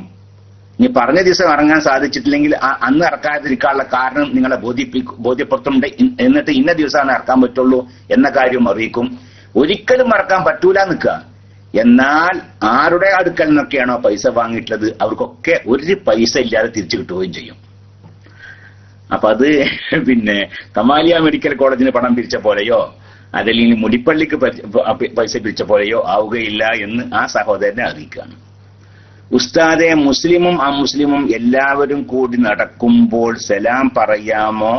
ഇനി പറഞ്ഞ ദിവസം ഇറങ്ങാൻ സാധിച്ചിട്ടില്ലെങ്കിൽ അന്ന് ഇറക്കാതിരിക്കാനുള്ള കാരണം നിങ്ങളെ ബോധ്യപ്പെടുത്തുന്നുണ്ട്. എന്നിട്ട് ഇന്ന ദിവസമാണ് ഇറക്കാൻ പറ്റുള്ളൂ എന്ന കാര്യം അറിയിക്കും. ഒരിക്കലും ഇറക്കാൻ പറ്റൂല നിൽക്കുക. എന്നാൽ ആരുടെ അടുക്കൽ നിന്നൊക്കെയാണോ പൈസ വാങ്ങിയിട്ടുള്ളത് അവർക്കൊക്കെ ഒരു പൈസ ഇല്ലാതെ തിരിച്ചു കിട്ടുകയും ചെയ്യും. അപ്പൊ അത് പിന്നെ കമാലിയ മെഡിക്കൽ കോളേജിന് പണം പിരിച്ച പോലെയോ അതല്ലെങ്കിൽ മുടിപ്പള്ളിക്ക് പൈസ പിരിച്ച പോലെയോ ആവുകയില്ല എന്ന് ആ സഹോദരനെ അറിയിക്കുകയാണ്. ഉസ്താദെ, മുസ്ലിമും അമുസ്ലിമും എല്ലാവരും കൂടി നടക്കുമ്പോൾ സലാം പറയാമോ?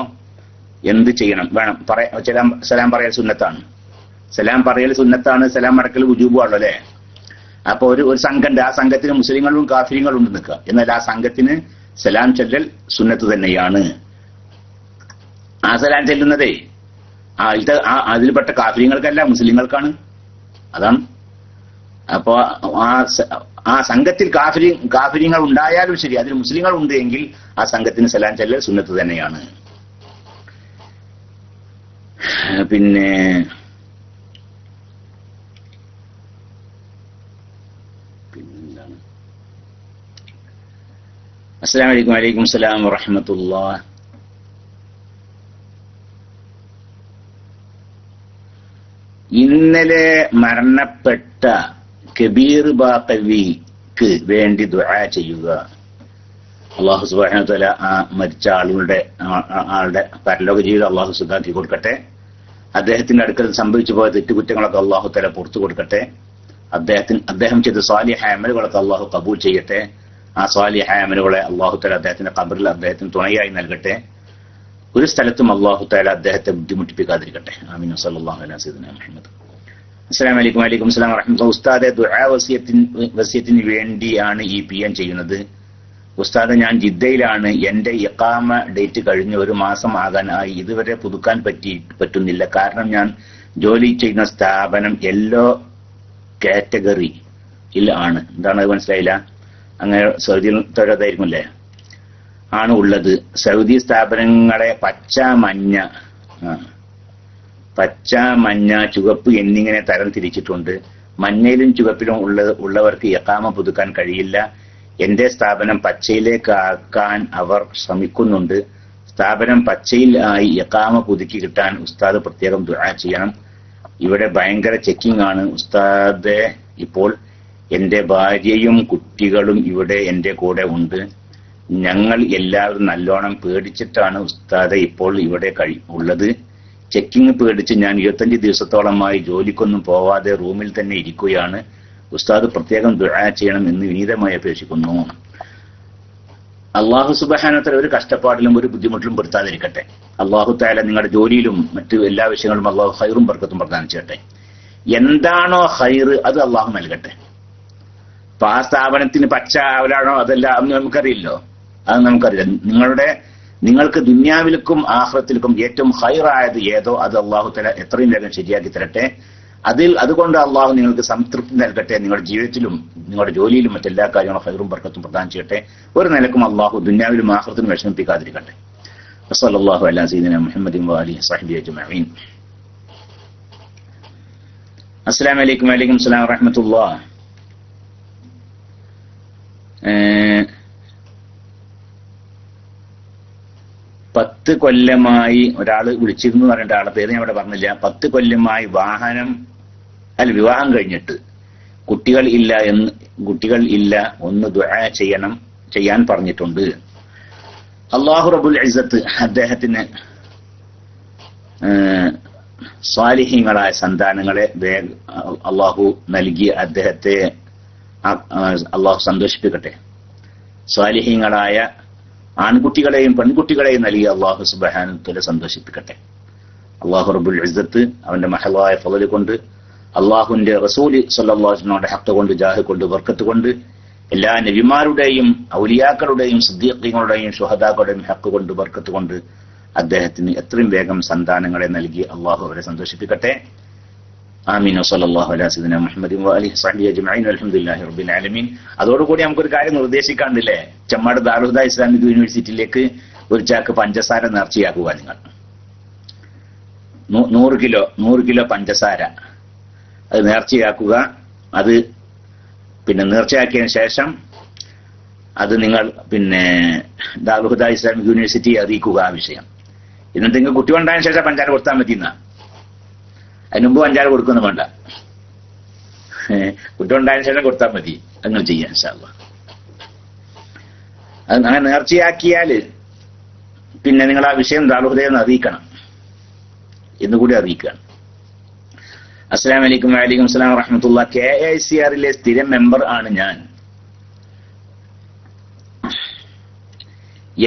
എന്ത് ചെയ്യണം? വേണം സലാം പറയൽ സുന്നത്താണ്. സലാം പറയൽ സുന്നത്താണ്. സലാം അടക്കൽ വുജൂബുമാണല്ലോ അല്ലെ? അപ്പൊ ഒരു സംഘമുണ്ട്. ആ സംഘത്തിന് മുസ്ലിങ്ങളും കാഫിര്യങ്ങളും ഉണ്ട് നിൽക്കുക. എന്നാൽ ആ സംഘത്തിന് സലാം ചെല്ലൽ സുന്നത്ത് തന്നെയാണ്. ആ സലാം ചെല്ലുന്നതേ അതിൽപ്പെട്ട കാഫിര്യങ്ങൾക്കല്ല, മുസ്ലിങ്ങൾക്കാണ്. അതാണ്. അപ്പോ ആ സംഘത്തിൽ കാഫിര്യങ്ങൾ ഉണ്ടായാലും ശരി, അതിൽ മുസ്ലിങ്ങൾ ഉണ്ട് എങ്കിൽ ആ സംഘത്തിന് സലാം ചെല്ലൽ സുന്നത്ത് തന്നെയാണ്. പിന്നെ പിന്നെന്താണ്? അസ്സലാമു അലൈക്കും. വലൈക്കും സലാം വറഹ്മത്തുള്ളാഹി. ഇന്നലെ മരണപ്പെട്ട കബീർ ബാഖവിക്ക് വേണ്ടി ദുആ ചെയ്യുക. അല്ലാഹു സുബ്ഹാനഹു വ തആല ആ മരിച്ച ആളുടെ പരലോക ജീവിതം അല്ലാഹു സുഖാക്കി കൊടുക്കട്ടെ. അദ്ദേഹത്തിന്റെ അടുക്കൽ സംഭവിച്ചു പോയ തെറ്റുകുറ്റങ്ങളൊക്കെ അല്ലാഹു തആല പുറത്തു കൊടുക്കട്ടെ. അദ്ദേഹം ചെയ്ത സ്വാലിഹായ അമലുകളൊക്കെ അല്ലാഹു കബൂൽ ചെയ്യട്ടെ. ആ സ്വാലിഹായ അമലുകളെ അല്ലാഹു തആല അദ്ദേഹത്തിന്റെ ഖബറിൽ അദ്ദേഹത്തിന് തുണയായി നൽകട്ടെ. ഒരു സ്ഥലത്തും അല്ലാഹു തആല അദ്ദേഹത്തെ ബുദ്ധിമുട്ടിപ്പിക്കാതിരിക്കട്ടെ. ആമീൻ. സല്ലല്ലാഹു അലൈഹി വസല്ലം മുഹമ്മദ്. അസ്സലാമു അലൈക്കും. വലൈക്കും സലാം വറഹ്മത്തുള്ളാഹി. ഉസ്താദെ, ദുആ വസിയത്തിന് വേണ്ടിയാണ് ഈ PM ചെയ്യുന്നത്. ഉസ്താദ്, ഞാൻ ജിദ്ദയിലാണ്. എന്റെ ഇഖാമ ഡേറ്റ് കഴിഞ്ഞ് 1 മാസം ആകാനായി. ഇതുവരെ പുതുക്കാൻ പറ്റുന്നില്ല. കാരണം ഞാൻ ജോലി ചെയ്യുന്ന സ്ഥാപനം യെല്ലോ കാറ്റഗറിയിൽ ആണ്. എന്താണ് മനസ്സിലായില്ല? അങ്ങനെ സൗദിയിൽ തൊഴിലായിരിക്കുമല്ലേ ആണ് ഉള്ളത്. സൗദി സ്ഥാപനങ്ങളെ പച്ച, മഞ്ഞ, ചുവപ്പ് എന്നിങ്ങനെ തരം തിരിച്ചിട്ടുണ്ട്. മഞ്ഞയിലും ചുവപ്പിലും ഉള്ളവർക്ക് ഇഖാമ പുതുക്കാൻ കഴിയില്ല. എന്റെ സ്ഥാപനം പച്ചയിലേക്ക് ആക്കാൻ അവർ ശ്രമിക്കുന്നുണ്ട്. സ്ഥാപനം പച്ചയിൽ ആയി ഇഖാമ പുതുക്കി കിട്ടാൻ ഉസ്താദ് പ്രത്യേകം ദുആ ചെയ്യണം. ഇവിടെ ഭയങ്കര ചെക്കിംഗ് ആണ് ഉസ്താദെ. ഇപ്പോൾ എന്റെ ഭാര്യയും കുട്ടികളും ഇവിടെ എന്റെ കൂടെ ഉണ്ട്. ഞങ്ങൾ എല്ലാവരും നല്ലോണം പേടിച്ചിട്ടാണ് ഉസ്താദെ ഇപ്പോൾ ഇവിടെ ഉള്ളത്. ചെക്കിങ് പേടിച്ച് ഞാൻ 25 ദിവസത്തോളമായി ജോലിക്കൊന്നും പോവാതെ റൂമിൽ തന്നെ ഇരിക്കുകയാണ്. ഉസ്താദ് പ്രത്യേകം ദുആ ചെയ്യണം എന്ന് വിനീതമായി അപേക്ഷിക്കുന്നു. അല്ലാഹു സുബ്ഹാനഹു വ തആല ഒരു കഷ്ടപ്പാടിലും ഒരു ബുദ്ധിമുട്ടിലും പെടുത്താതിരിക്കട്ടെ. അല്ലാഹു തആല നിങ്ങളുടെ ജോലിയിലും മറ്റു എല്ലാ വിഷയങ്ങളും അല്ലാഹു ഖൈറും ബർക്കത്തും പ്രദാനം ചെയ്യട്ടെ. എന്താണോ ഖൈറ് അത് അള്ളാഹു നൽകട്ടെ. അപ്പൊ ആ സ്ഥാപനത്തിന് പച്ച അവലാണോ അതല്ല അന്ന് നമുക്കറിയില്ലോ, അത് നമുക്കറിയില്ല. നിങ്ങൾക്ക് ദുന്യാവിൽക്കും ആഖിറത്തിൽക്കും ഏറ്റവും ഖൈറായത് ഏതോ അത് അള്ളാഹു തആല എത്രയും വേഗം ശരിയാക്കി തരട്ടെ. അതുകൊണ്ട് അള്ളാഹു നിങ്ങൾക്ക് സംതൃപ്തി നൽകട്ടെ. നിങ്ങളുടെ ജീവിതത്തിലും നിങ്ങളുടെ ജോലിയിലും മറ്റെല്ലാ കാര്യങ്ങളും ഖൈറും ബർക്കത്തും പ്രദാനം ചെയ്യട്ടെ. ഒരു നിലക്കും അള്ളാഹു ദുന്യാവിലും ആഖിറത്തിലും വിഷമിപ്പിക്കാതിരിക്കട്ടെ. വസല്ലല്ലാഹു അലാ സയ്യിദിനാ മുഹമ്മദിൻ വഅലിഹി വസഹ്ബിഹി അജ്മഈൻ. അസ്സലാമു അലൈക്കും. വഅലൈക്കും അസ്സലാം വറഹ്മത്തുള്ളാഹി. 10 കൊല്ലമായി ഒരാൾ വിളിച്ചിരുന്നു പറഞ്ഞിട്ട് ആളുടെ പേര് ഞാൻ ഇവിടെ പറഞ്ഞില്ല. 10 കൊല്ലമായി വിവാഹം കഴിഞ്ഞിട്ട് കുട്ടികൾ ഇല്ല ഒന്ന് ദുആ ചെയ്യാൻ പറഞ്ഞിട്ടുണ്ട്. അല്ലാഹു റബ്ബുൽ ഇസ്സത്ത് അദ്ദേഹത്തിന് സ്വാലിഹീങ്ങളായ സന്താനങ്ങളെ അല്ലാഹു നൽകി അദ്ദേഹത്തെ അല്ലാഹു സന്തോഷിപ്പിക്കട്ടെ. സ്വാലിഹീങ്ങളായ ആൺകുട്ടികളെയും പെൺകുട്ടികളെയും നൽകി അല്ലാഹു സുബ്ഹാനഹു വ തആല സന്തോഷിപ്പിക്കട്ടെ. അല്ലാഹു റബ്ബുൽ ഇസ്സത്ത് അവന്റെ മഹളായ ഫളൽ കൊണ്ട്, അല്ലാഹുവിന്റെ റസൂൽ സ്വല്ലല്ലാഹു അലൈഹി വസല്ലമയുടെ ഹഖ് കൊണ്ട്, ജാഹ് കൊണ്ട്, ബർക്കത്ത് കൊണ്ട്, എല്ലാ നബിമാരുടെയും ഔലിയാക്കളുടെയും സിദ്ദീഖീങ്ങളുടെയും ശുഹദാക്കളുടെയും ഹഖ് കൊണ്ട്, ബർക്കത്ത് കൊണ്ട് അദ്ദേഹത്തിന് എത്രയും വേഗം സന്താനങ്ങളെ നൽകി അല്ലാഹു അവരെ സന്തോഷിപ്പിക്കട്ടെ. ആമീൻ. വസല്ലല്ലാഹു അലാ സയ്യിദിനാ മുഹമ്മദിൻ വഅലിഹി വസഹ്ബിഹി അജ്മഈൻ. വൽഹംദുലില്ലാഹി റബ്ബിൽ ആലമീൻ. അതോടുകൂടി നമുക്കൊരു കാര്യം നിർദ്ദേശിക്കാണ്ടില്ലേ, ചെമ്മാട് ദാറുൽ ഹുദ ഇസ്ലാമിക് യൂണിവേഴ്സിറ്റിയിലേക്ക് ഒരു ചാക്ക് പഞ്ചസാര നേർച്ചയാക്കുക. നിങ്ങൾ 100 കിലോ പഞ്ചസാര അത് നേർച്ചയാക്കുക. അത് നേർച്ചയാക്കിയതിനു ശേഷം അത് നിങ്ങൾ ദാറുൽ ഹുദ ഇസ്ലാമിക് യൂണിവേഴ്സിറ്റിയെ അറിയിക്കുക ആ വിഷയം. എന്നിട്ട് നിങ്ങൾ കുട്ടി ഉണ്ടായതിനു ശേഷം പഞ്ചാര കൊടുത്താൽ മതി. അതിന് മുമ്പ് പഞ്ചാര കൊടുക്കുന്നു വേണ്ട, കുട്ടി ഉണ്ടായതിനു ശേഷം കൊടുത്താൽ മതി. അങ്ങനെ ചെയ്യാം ഇൻഷാ അല്ലാഹ്. അത് അങ്ങനെ നേർച്ചയാക്കിയാല് നിങ്ങൾ ആ വിഷയം ദാറുൽ ഹുദയെ അറിയിക്കണം എന്നുകൂടി അറിയിക്കുകയാണ്. അസ്സലാമു അലൈക്കും. വഅലൈക്കും അസ്സലാം വറഹ്മത്തുള്ളാഹി. KICRലെ സ്ഥിരം മെമ്പർ ആണ് ഞാൻ.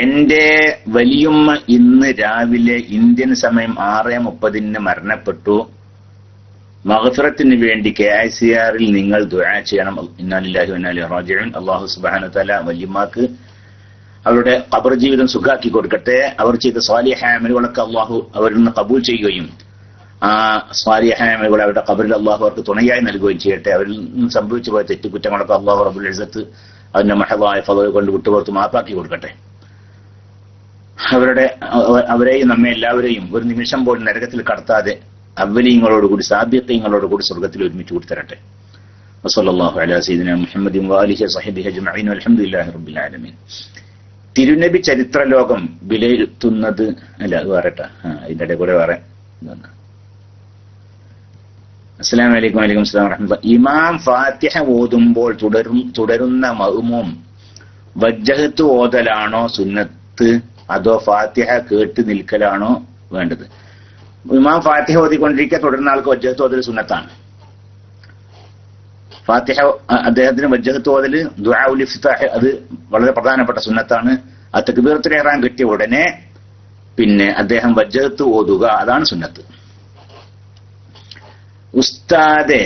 എന്റെ വലിയുമ്മ ഇന്ന് രാവിലെ ഇന്ത്യൻ സമയം 6:30 മരണപ്പെട്ടു. മഗ്ഫിറത്തിന് വേണ്ടി KICRൽ നിങ്ങൾ ദുആ ചെയ്യണം. ഇന്നാ ലില്ലാഹി വ ഇന്നാ ഇലൈഹി റാജിഊൻ. അല്ലാഹു സുബ്ഹാനഹു വ തആല വലിയമ്മക്ക് അവരുടെ ഖബർ ജീവിതം സുഖാക്കി കൊടുക്കട്ടെ. അവർ ചെയ്ത സ്വാലിഹായ അമലുകളൊക്കെ അല്ലാഹു അവരിൽ നിന്ന് ഖബൂൽ ചെയ്യുകയും ആ സ്വാലിഹായ അമലുകൾ അവരുടെ ഖബറിൽ അല്ലാഹു അവർക്ക് തുണയായി നൽകുകയും ചെയ്യട്ടെ. അവരിൽ നിന്ന് സംഭവിച്ചു പോയ തെറ്റുകുറ്റങ്ങളൊക്കെ അല്ലാഹു റബ്ബുൽ ഇസ്സത്ത് അതിന്റെ മഹളായ ഫളൽ കൊണ്ട് വിട്ടുപുറത്ത് മാപ്പാക്കി കൊടുക്കട്ടെ. അവരെയും നമ്മെ എല്ലാവരെയും ഒരു നിമിഷം പോലും നരകത്തിൽ കടത്താതെ അവ്വലീങ്ങളോടുകൂടി സാബിഖീങ്ങളോടുകൂടി സ്വർഗ്ഗത്തിൽ ഒരുമിച്ച് കൊടുത്തരട്ടെ. വസല്ലല്ലാഹു അലാ സയ്യിദിനാ മുഹമ്മദിൻ വഅലിഹി വസഹ്ബിഹി അജ്മഈൻ. വൽഹംദുലില്ലാഹി റബ്ബിൽ ആലമീൻ. തിരുനബി ചരിത്രലോകം വിലയിരുത്തുന്നത് അല്ല, അത് പറയട്ടെ. ഇതിന്റെ ഇടയിൽ കൂടെ വേറെ. അസ്സലാമു അലൈക്കും. വഅലൈക്കും അസ്സലാം വറഹ്മത്തുള്ളാഹി. ഇമാം ഫാത്തിഹ ഓതുമ്പോൾ തുടരുന്ന മഅ്മൂം വജ്ജഹത്ത് ഓതലാണോ സുന്നത്ത്, അതോ ഫാത്തിഹ കേട്ട് നിൽക്കലാണോ വേണ്ടത്? ഇമാം ഫാത്തിഹ ഓതിക്കൊണ്ടിരിക്കുക തുടരുന്ന ആൾക്ക് വജ്ജഹത്ത് ഓതൽ സുന്നത്താണ്. ഫാത്തിഹ അദ്ദേഹത്തിന് വജ്ജഹത്ത് ഓതല് ദുആഉൽ ഇഫ്തിതാഹ് അത് വളരെ പ്രധാനപ്പെട്ട സുന്നത്താണ്. ആ തക്ബീറത്തുൽ ഇഹ്റാം കിട്ടിയ ഉടനെ അദ്ദേഹം വജ്ജഹത്ത് ഓതുക, അതാണ് സുന്നത്ത്. ഉസ്താദെ,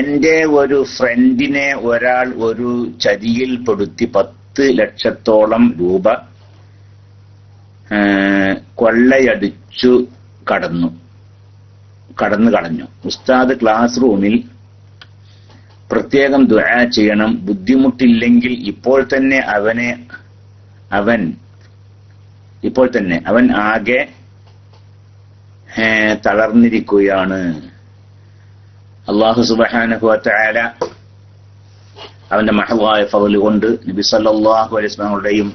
എന്റെ ഒരു ഫ്രണ്ടിനെ ഒരാൾ ഒരു ചതിയിൽപ്പെടുത്തി 10 ലക്ഷത്തോളം രൂപ കൊള്ളയടിച്ചു കടന്നു കളഞ്ഞു. ഉസ്താദ് ക്ലാസ് റൂമിൽ പ്രത്യേകം ദുആ ചെയ്യണം. ബുദ്ധിമുട്ടില്ലെങ്കിൽ ഇപ്പോൾ തന്നെ അവൻ ആകെ തളർന്നിരിക്കുകയാണ്. അല്ലാഹു സുബ്ഹാനഹു വ തആല അവന്റെ മഹളായ ഫളൽ കൊണ്ട് നബി സല്ലല്ലാഹു അലൈഹി വസല്ലമയുടെയും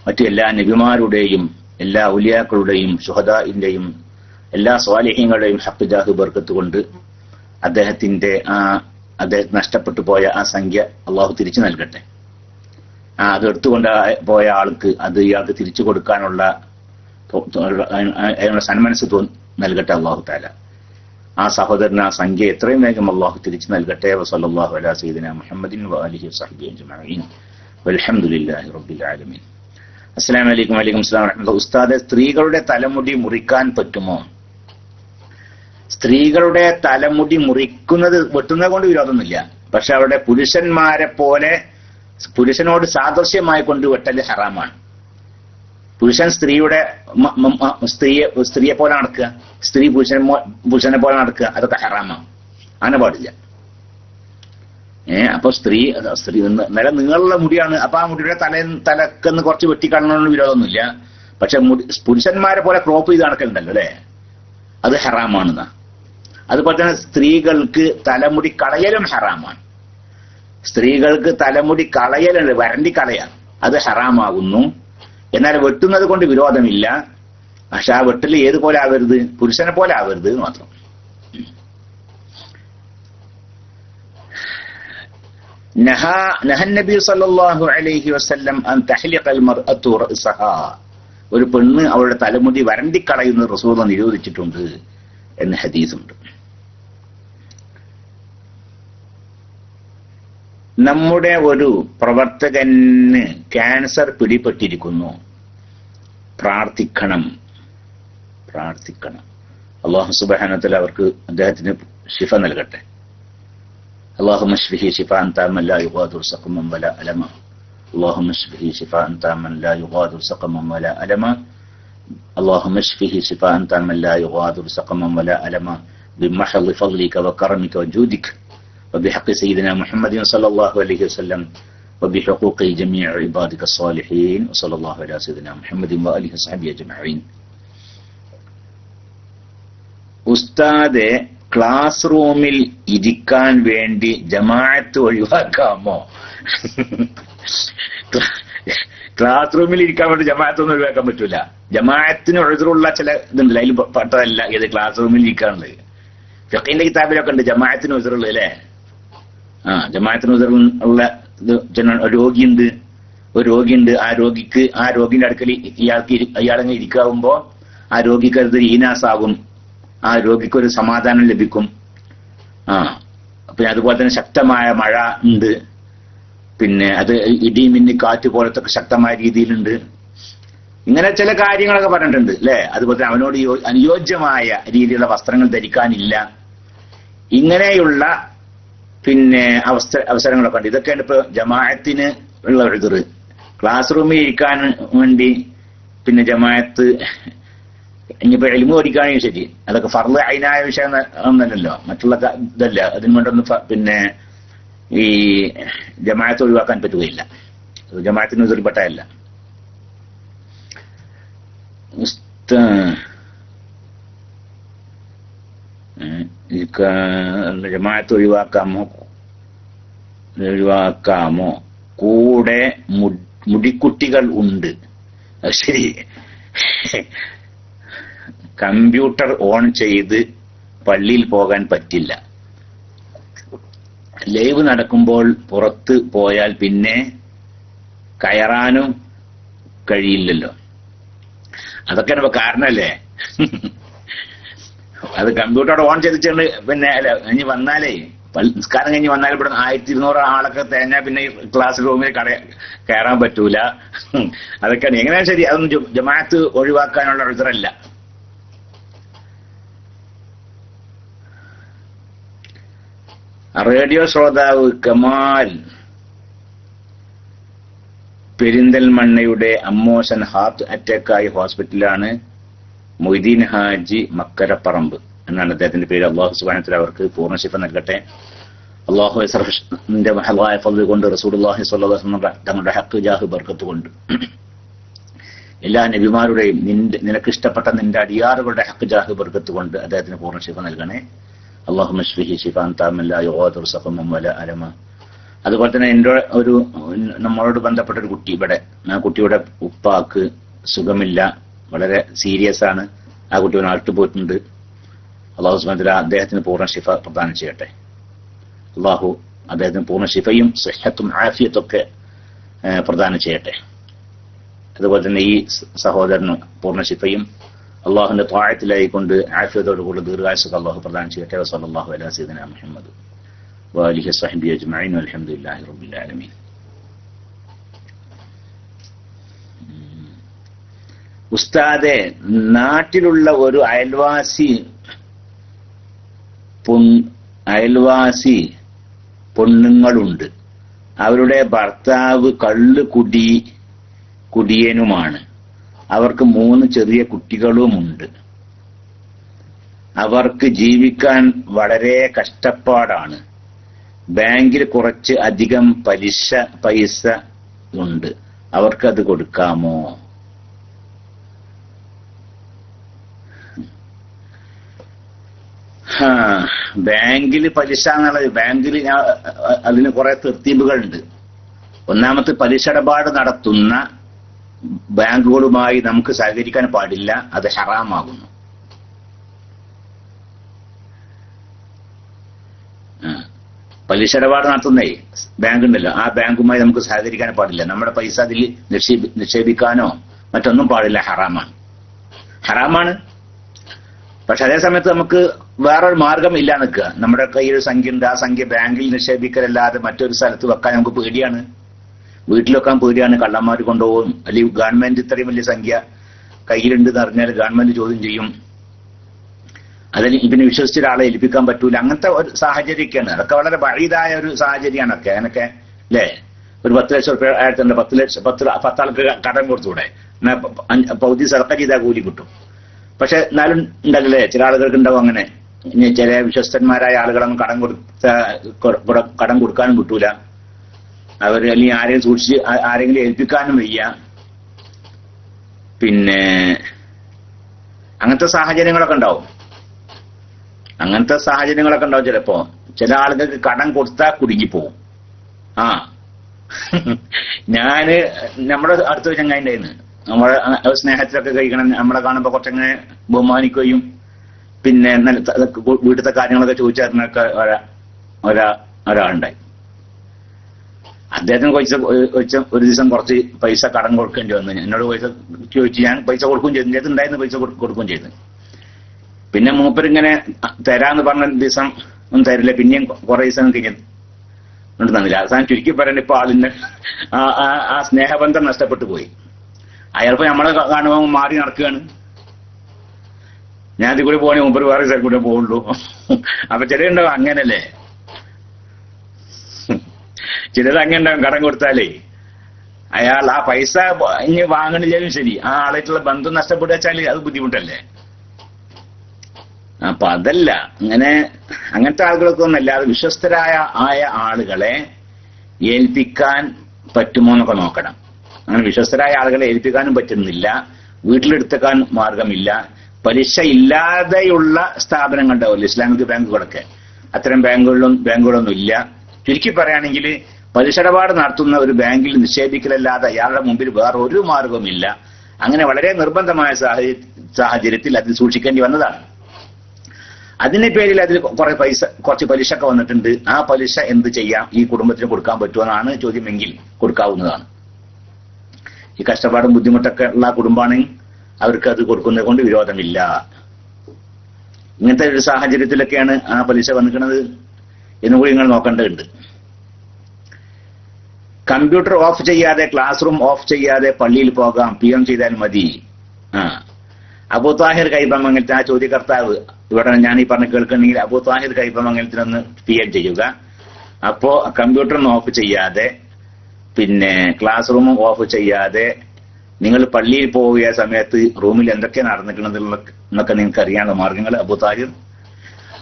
മറ്റു എല്ലാ നബിമാരുടെയും എല്ലാ ഔലിയാക്കളുടെയും ശുഹദാഇന്റെയും എല്ലാ സ്വാലിഹീങ്ങളുടെയും ഹഖ് ജാഹ് ബർക്കത്ത് കൊണ്ട് അദ്ദേഹത്തിന് നഷ്ടപ്പെട്ടു പോയ ആ സംഖ്യ അള്ളാഹു തിരിച്ചു നൽകട്ടെ. അത് എടുത്തുകൊണ്ട് പോയ ആൾക്ക് അത് ഇയാൾക്ക് തിരിച്ചു കൊടുക്കാനുള്ള സന്മനസ് നൽകട്ടെ അള്ളാഹു തആല. ആ സഹോദരന് ആ സംഖ്യ എത്രയും വേഗം അള്ളാഹു തിരിച്ചു നൽകട്ടെ. വസല്ലല്ലാഹു അലാ സയ്യിദിനാ മുഹമ്മദിൻ വഅലിഹി വസഹ്ബിഹി അജ്മഈൻ. വൽഹംദുലില്ലാഹി റബ്ബിൽ ആലമീൻ. അസ്സലാമു അലൈക്കും. വഅലൈക്കും അസ്സലാം വറഹ്മത്തുള്ളാഹി. ഉസ്താദെ, സ്ത്രീകളുടെ തലമുടി മുറിക്കാൻ പറ്റുമോ? സ്ത്രീകളുടെ തലമുടി മുറിക്കുന്നത് വെട്ടുന്നത് കൊണ്ട് വിരോധമൊന്നുമില്ല. പക്ഷെ അവിടെ പുരുഷന്മാരെ പോലെ പുരുഷനോട് സാദൃശ്യമായി കൊണ്ട് വെട്ടല് ഹറാമാണ്. പുരുഷൻ സ്ത്രീയെ പോലെ നടക്കുക, സ്ത്രീ പുരുഷനെ പോലെ നടക്കുക, അതൊക്കെ ഹറാമാണ്. അങ്ങനെ പാടില്ല. അപ്പൊ സ്ത്രീ നല്ല നീളമുള്ള മുടിയാണ്, അപ്പൊ ആ മുടിയുടെ തലക്കെന്ന് കുറച്ച് വെട്ടിക്കാണണമെന്ന് വിരോധമൊന്നുമില്ല. പക്ഷെ പുരുഷന്മാരെ പോലെ ക്രോപ്പ് ചെയ്ത് നടക്കലുണ്ടല്ലോ അല്ലെ, അത് ഹറാമാണെന്നാ. അതുപോലെ തന്നെ സ്ത്രീകൾക്ക് തലമുടി കളയലും ഹറാമാണ്. സ്ത്രീകൾക്ക് തലമുടി കളയലുണ്ട്, വരണ്ടി കളയാം, അത് ഹറാമാകുന്നു. എന്നാൽ വെട്ടുന്നത് കൊണ്ട് വിരോധമില്ല. പക്ഷെ ആ വെട്ടൽ ഏതുപോലെ ആവരുത്, പുരുഷനെ പോലെ ആവരുത് മാത്രം. നബി സല്ലല്ലാഹു അലൈഹി വസല്ലം അൻ തഹ്ലിഖൽ മർഅതു റഅസഹാ, ഒരു പെണ്ണ് അവളുടെ തലമുടി വരണ്ടിക്കളയുന്നത് റസൂൽ നിരോധിച്ചിട്ടുണ്ട് എന്ന് ഹദീസുണ്ട്. നമ്മുടെ ഒരു പ്രവർത്തകന് ക്യാൻസർ പിടിപെട്ടിരിക്കുന്നു, പ്രാർത്ഥിക്കണം. അല്ലാഹു സുബ്ഹാനഹു വ തആല അവർക്ക് അദ്ദേഹത്തിന് ശിഫ നൽകട്ടെ. اللهم اشفه شفاء تاما لا يغادر سقما ولا ألما. اللهم اشفه شفاء تاما لا يغادر سقما ولا ألما. اللهم اشفه شفاء تاما لا يغادر سقما ولا ألما بمحض فضلك وكرمك وجودك وبحق سيدنا محمد صلى الله عليه وسلم وبحقوق جميع عبادك الصالحين وصلى الله على سيدنا محمد وآله وصحبه أجمعين. ഉസ്താദെ, ക്ലാസ് റൂമിൽ ഇരിക്കാൻ വേണ്ടി ജമാഅത്ത് ഒഴിവാക്കാമോ? ക്ലാസ് റൂമിൽ ഇരിക്കാൻ വേണ്ടി ജമാഅത്തൊന്നും ഒഴിവാക്കാൻ പറ്റൂല. ജമാഅത്തിന് ഒഴുതുള്ള ചില ഇതുണ്ടല്ലോ, അതിൽ പെട്ടതല്ല ഏത് ക്ലാസ് റൂമിൽ ഇരിക്കാനുള്ളത്. ഫിഖിന്റെ കിതാബിലൊക്കെ ഉണ്ട് ജമാഅത്തിന് ഉസറുള്ളത് അല്ലേ. ജമാഅത്തിന് ഉസറുള്ള രോഗിയുണ്ട്, ഒരു രോഗിയുണ്ട്. ആ രോഗിന്റെ അടുക്കൽ ഇയാളങ്ങ് ഇരിക്കാവുമ്പോ ആ രോഗിക്ക് അത് ഈനാസാകും, ആ രോഗിക്കൊരു സമാധാനം ലഭിക്കും. പിന്നെ അതുപോലെ തന്നെ ശക്തമായ മഴ ഉണ്ട്, പിന്നെ അത് ഇടിമിന്നി കാറ്റ് പോലത്തെ ശക്തമായ രീതിയിലുണ്ട്. ഇങ്ങനെ ചില കാര്യങ്ങളൊക്കെ പറഞ്ഞിട്ടുണ്ട് അല്ലെ. അതുപോലെ തന്നെ അവനോട് അനുയോജ്യമായ രീതിയിലുള്ള വസ്ത്രങ്ങൾ ധരിക്കാനില്ല. ഇങ്ങനെയുള്ള പിന്നെ അവസരങ്ങളൊക്കെ ഉണ്ട്. ഇതൊക്കെയാണ് ഇപ്പൊ ജമാഅത്തിന് ഉള്ള ഒരു ക്ലാസ് റൂമിൽ ഇരിക്കാൻ വേണ്ടി. പിന്നെ ജമാഅത്ത് ഇനിയിപ്പോ ഇൽമു പഠിക്കുകയാണെങ്കിൽ ശരി, അതൊക്കെ ഫർള് ഐനായ വിഷയം ഒന്നല്ലല്ലോ, മറ്റുള്ള ഇതല്ല. അതിന് വേണ്ടൊന്നും പിന്നെ ഈ ജമാഅത്ത് ഒഴിവാക്കാൻ പറ്റുകയില്ല. ജമാഅത്തിന് ഉൾപ്പെട്ടതല്ല. ജമാഅത്ത് ഒഴിവാക്കാമോ? കൂടെ മുടിക്കുട്ടികൾ ഉണ്ട്. ശരി, കമ്പ്യൂട്ടർ ഓൺ ചെയ്ത് പള്ളിയിൽ പോകാൻ പറ്റില്ല. ലൈവ് നടക്കുമ്പോൾ പുറത്ത് പോയാൽ പിന്നെ കയറാനും കഴിയില്ലല്ലോ. അതൊക്കെയാണ് ഇപ്പൊ കാരണല്ലേ. അത് കമ്പ്യൂട്ടർ ഓൺ ചെയ്തിട്ടുണ്ട്. പിന്നെ അല്ല, കഴിഞ്ഞ് വന്നാലേ നിസ്കാരം കഴിഞ്ഞ് വന്നാൽ ഇവിടെ 1200 ആളൊക്കെ തേഞ്ഞാൽ പിന്നെ ക്ലാസ് റൂമിൽ കയറാൻ പറ്റൂല. അതൊക്കെയാണ്. എങ്ങനെയാണ് ശരി, അതൊന്നും ജമാഅത്ത് ഒഴിവാക്കാനുള്ള ഉദറല്ല. റേഡിയോ ശ്രോതാവ് കമാൽ പെരിന്തൽമണ്ണയുടെ അമ്മോശൻ ഹാർട്ട് അറ്റാക്കായി ഹോസ്പിറ്റലാണ്. മൊയ്തീൻ ഹാജി മക്കരപ്പറമ്പ് എന്നാണ് അദ്ദേഹത്തിന്റെ പേര്. അള്ളാഹു സുബ്ഹാനഹു വ തആല അവർക്ക് പൂർണ്ണ ശിഫ നൽകട്ടെ. അള്ളാഹു സർഫിന്റെ മഹലായ ഫضൽ കൊണ്ട് റസൂലുള്ളാഹി സ്വല്ലല്ലാഹു അലൈഹി വസല്ലം തങ്ങളുടെ ഹക്ക് ജാഹ് ബർക്കത്ത് കൊണ്ട് എല്ലാ നബിമാരുടെയും നിനക്ക് ഇഷ്ടപ്പെട്ട നിന്റെ അടിയാറുകളുടെ ഹക്ക് ജാഹ് ബർക്കത്ത് കൊണ്ട് അദ്ദേഹത്തിന് പൂർണ്ണ ശിഫ നൽകണേ. അല്ലാഹുമ്മ ശ്ഫിഹി ശിഫാൻ തഅമൻ ലാ യുഗാദിറു സഖമൻ വലാ അലമ. അതുപോലെ തന്നെ നമ്മളോട് ബന്ധപ്പെട്ട ഒരു കുട്ടി ഇവിടെ, ആ കുട്ടിയുടെ ഉപ്പാക്ക് സുഖമില്ല, വളരെ സീരിയസ് ആണ്. ആ കുട്ടി നാട്ടിൽ പോയിട്ടുണ്ട്. അള്ളാഹു സുബ്ഹാനഹു വ തആല അദ്ദേഹത്തിന് പൂർണ്ണ ശിഫ പ്രദാനം ചെയ്യട്ടെ. അള്ളാഹു അദ്ദേഹത്തിന് പൂർണ്ണ ശിഫയും സിഹത്തും ആഫിയത്തും ഒക്കെ പ്രദാനം ചെയ്യട്ടെ. അതുപോലെ തന്നെ ഈ സഹോദരന് പൂർണ്ണ ശിഫയും അള്ളാഹുവിന്റെ ത്വാഅത്തിലായിക്കൊണ്ട് ആഫിയത്തോടുകൂടി ദീർഘായുസ്സൊക്കെ അള്ളാഹു പ്രദാനം ചെയ്യട്ടെ. വസല്ലല്ലാഹു അലാ സയ്യിദിനാ മുഹമ്മദ് വആലിഹി വസഹ്ബിഹി അജ്മഈൻ വൽഹംദുലില്ലാഹി റബ്ബിൽ ആലമീൻ. ഉസ്താദെ, നാട്ടിലുള്ള ഒരു അയൽവാസി അയൽവാസി പെണ്ണുങ്ങളുണ്ട്. അവരുടെ ഭർത്താവ് കുടിയനുമാണ്. അവർക്ക് 3 ചെറിയ കുട്ടികളുമുണ്ട്. അവർക്ക് ജീവിക്കാൻ വളരെ കഷ്ടപ്പാടാണ്. ബാങ്കിൽ കുറച്ച് അധികം പൈസ ഉണ്ട്. അവർക്കത് കൊടുക്കാമോ? ബാങ്കിൽ പലിശ എന്നുള്ളത്, ബാങ്കിൽ അതിന് കുറെ തെർത്തീബുകളുണ്ട്. ഒന്നാമത്തെ, പലിശ ഇടപാട് നടത്തുന്ന ബാങ്കുകളുമായി നമുക്ക് സഹകരിക്കാൻ പാടില്ല, അത് ഹറാമാകുന്നു. പലിശ ഇടപാട് നടത്തുന്നേ ബാങ്ക് ഉണ്ടല്ലോ, ആ ബാങ്കുമായി നമുക്ക് സഹകരിക്കാൻ പാടില്ല. നമ്മുടെ പൈസ അതിൽ നിക്ഷേപിക്കാനോ മറ്റൊന്നും പാടില്ല, ഹറാമാണ്. പക്ഷെ അതേ സമയത്ത് നമുക്ക് വേറൊരു മാർഗം ഇല്ല നിൽക്കുക. നമ്മുടെ കയ്യിൽ ഒരു സംഖ്യ ഉണ്ട്, ആ സംഖ്യ ബാങ്കിൽ നിക്ഷേപിക്കലല്ലാതെ മറ്റൊരു സ്ഥലത്ത് വെക്കാൻ നമുക്ക് പേടിയാണ്. വീട്ടിൽ വെക്കാൻ പേടിയാണ്, കള്ളന്മാർ കൊണ്ടുപോകും. അല്ലെങ്കിൽ ഗവൺമെന്റ് ഇത്രയും വലിയ സംഖ്യ കയ്യിലുണ്ട് എന്ന് അറിഞ്ഞാൽ ഗവൺമെന്റ് ചോദ്യം ചെയ്യും. അതിന് ഇതിനെ വിശ്വസിച്ച ഒരാളെ ഏൽപ്പിക്കാൻ പറ്റൂല. അങ്ങനത്തെ ഒരു സാഹചര്യമൊക്കെയാണ്. അതൊക്കെ വളരെ വഴിതായ ഒരു സാഹചര്യമാണ്. അങ്ങനൊക്കെ അല്ലേ? ഒരു 10 ലക്ഷം റുപ്യ അയാളുണ്ട്, 10 ആൾക്ക് കടം കൊടുത്തൂടെ? പൗതി സർക്കാർ ചെയ്താൽ കൂലി കിട്ടും. പക്ഷെ എന്നാലും ഉണ്ടല്ലേ, ചില ആളുകൾക്ക് ഉണ്ടാവും അങ്ങനെ. ഇനി ചില വിശ്വസ്തന്മാരായ ആളുകളൊന്നും കടം കൊടുക്കാനും കിട്ടൂല. അവർ അല്ലെങ്കിൽ ആരെയും സൂക്ഷിച്ച് ആരെങ്കിലും ഏൽപ്പിക്കാനും വയ്യ. പിന്നെ അങ്ങനത്തെ സാഹചര്യങ്ങളൊക്കെ ഉണ്ടാവും. ചിലപ്പോ ചില ആളുകൾക്ക് കടം കൊടുത്താൽ കുടുങ്ങിപ്പോവും. നമ്മുടെ അടുത്തൊരു ചങ്ങായിണ്ടായിരുന്നു. നമ്മളെ സ്നേഹത്തിലൊക്കെ കഴിക്കണം, നമ്മളെ കാണുമ്പോ കുറച്ചങ്ങനെ ബഹുമാനിക്കുകയും പിന്നെ വീട്ടിലത്തെ കാര്യങ്ങളൊക്കെ ചോദിച്ചറിഞ്ഞൊക്കെ ഒരാളുണ്ടായി. അദ്ദേഹത്തിന് ഒരു ദിവസം കുറച്ച് പൈസ കടം കൊടുക്കേണ്ടി വന്നു. എന്നോട് പൈസ ചോദിച്ചു, ഞാൻ പൈസ കൊടുക്കുകയും ചെയ്തു. എൻ്റെ അടുത്ത് ഉണ്ടായിരുന്നു, പൈസ കൊടുക്കുകയും ചെയ്തു. പിന്നെ മൂപ്പരിങ്ങനെ തരാന്ന് പറഞ്ഞ ദിവസം ഒന്നും തരില്ല, പിന്നെയും കുറെ ദിവസം കഴിഞ്ഞിട്ട് തന്നില്ല. അവസാനം ചുരുക്കി പറയാൻ ഇപ്പൊ ആളിന് ആ സ്നേഹബന്ധം നഷ്ടപ്പെട്ടു പോയി. അയാളിപ്പോ നമ്മളെ കാണുമ്പോൾ മാറി നടക്കുകയാണ്. ഞാൻ ഇതിൽ കൂടെ പോകണേ മൂപ്പർ വേറെ സ്ഥലം കൂടെ പോകുള്ളൂ. അപ്പൊ ചിലരുണ്ടാവും അങ്ങനല്ലേ, ചിലത് അങ്ങനെ ഉണ്ടാവും. കടം കൊടുത്താലേ അയാൾ ആ പൈസ ഇനി വാങ്ങണില്ലാലും ശരി, ആ ആളായിട്ടുള്ള ബന്ധം നഷ്ടപ്പെട്ടു വെച്ചാൽ അത് ബുദ്ധിമുട്ടല്ലേ. അപ്പൊ അതല്ല, അങ്ങനത്തെ ആളുകൾക്ക് ഒന്നല്ലാതെ വിശ്വസ്തരായ ആളുകളെ ഏൽപ്പിക്കാൻ പറ്റുമോ എന്നൊക്കെ നോക്കണം. അങ്ങനെ വിശ്വസ്തരായ ആളുകളെ ഏൽപ്പിക്കാനും പറ്റുന്നില്ല, വീട്ടിലെടുത്തേക്കാൻ മാർഗമില്ല. പലിശ ഇല്ലാതെയുള്ള സ്ഥാപനങ്ങൾ ഉണ്ടാവില്ല, ഇസ്ലാമിക് ബാങ്കുകളൊക്കെ. അത്തരം ബാങ്കുകളൊന്നും ഇല്ല. ചുരുക്കി പറയുകയാണെങ്കിൽ പലിശ ഇടപാട് നടത്തുന്ന ഒരു ബാങ്കിൽ നിക്ഷേപിക്കലല്ലാതെ അയാളുടെ മുമ്പിൽ വേറെ ഒരു മാർഗവുമില്ല. അങ്ങനെ വളരെ നിർബന്ധമായ സാഹചര്യത്തിൽ അതിൽ സൂക്ഷിക്കേണ്ടി വന്നതാണ്. അതിന്റെ പേരിൽ അതിൽ കുറച്ച് പലിശ ഒക്കെ വന്നിട്ടുണ്ട്. ആ പലിശ എന്ത് ചെയ്യാം, ഈ കുടുംബത്തിന് കൊടുക്കാൻ പറ്റുമെന്നാണ് ചോദ്യമെങ്കിൽ കൊടുക്കാവുന്നതാണ്. ഈ കഷ്ടപ്പാടും ബുദ്ധിമുട്ടൊക്കെ ഉള്ള കുടുംബമാണെങ്കിൽ അവർക്ക് അത് കൊടുക്കുന്നത് കൊണ്ട് വിരോധമില്ല. ഇങ്ങനത്തെ ഒരു സാഹചര്യത്തിലൊക്കെയാണ് ആ പലിശ വന്നിക്കുന്നത് എന്നുകൂടി നിങ്ങൾ നോക്കേണ്ടതുണ്ട്. കമ്പ്യൂട്ടർ ഓഫ് ചെയ്യാതെ, ക്ലാസ് റൂം ഓഫ് ചെയ്യാതെ പള്ളിയിൽ പോകാം, PM ചെയ്താൽ മതി. അബൂ താഹിർ കൈപ്പമംഗലത്തിന്, ആ ചോദ്യകർത്താവ് ഇവിടെ ഞാൻ ഈ പറഞ്ഞ് കേൾക്കണമെങ്കിൽ അബൂ താഹിർ കൈപ്പമംഗലത്തിനൊന്ന് PM ചെയ്യുക. അപ്പോ കമ്പ്യൂട്ടറൊന്നും ഓഫ് ചെയ്യാതെ, പിന്നെ ക്ലാസ് റൂമും ഓഫ് ചെയ്യാതെ നിങ്ങൾ പള്ളിയിൽ പോവുക സമയത്ത് റൂമിൽ എന്തൊക്കെ നടന്നിട്ടുള്ളത് എന്നൊക്കെ നിങ്ങൾക്ക് അറിയാനുള്ള മാർഗങ്ങൾ അബൂ താഹിർ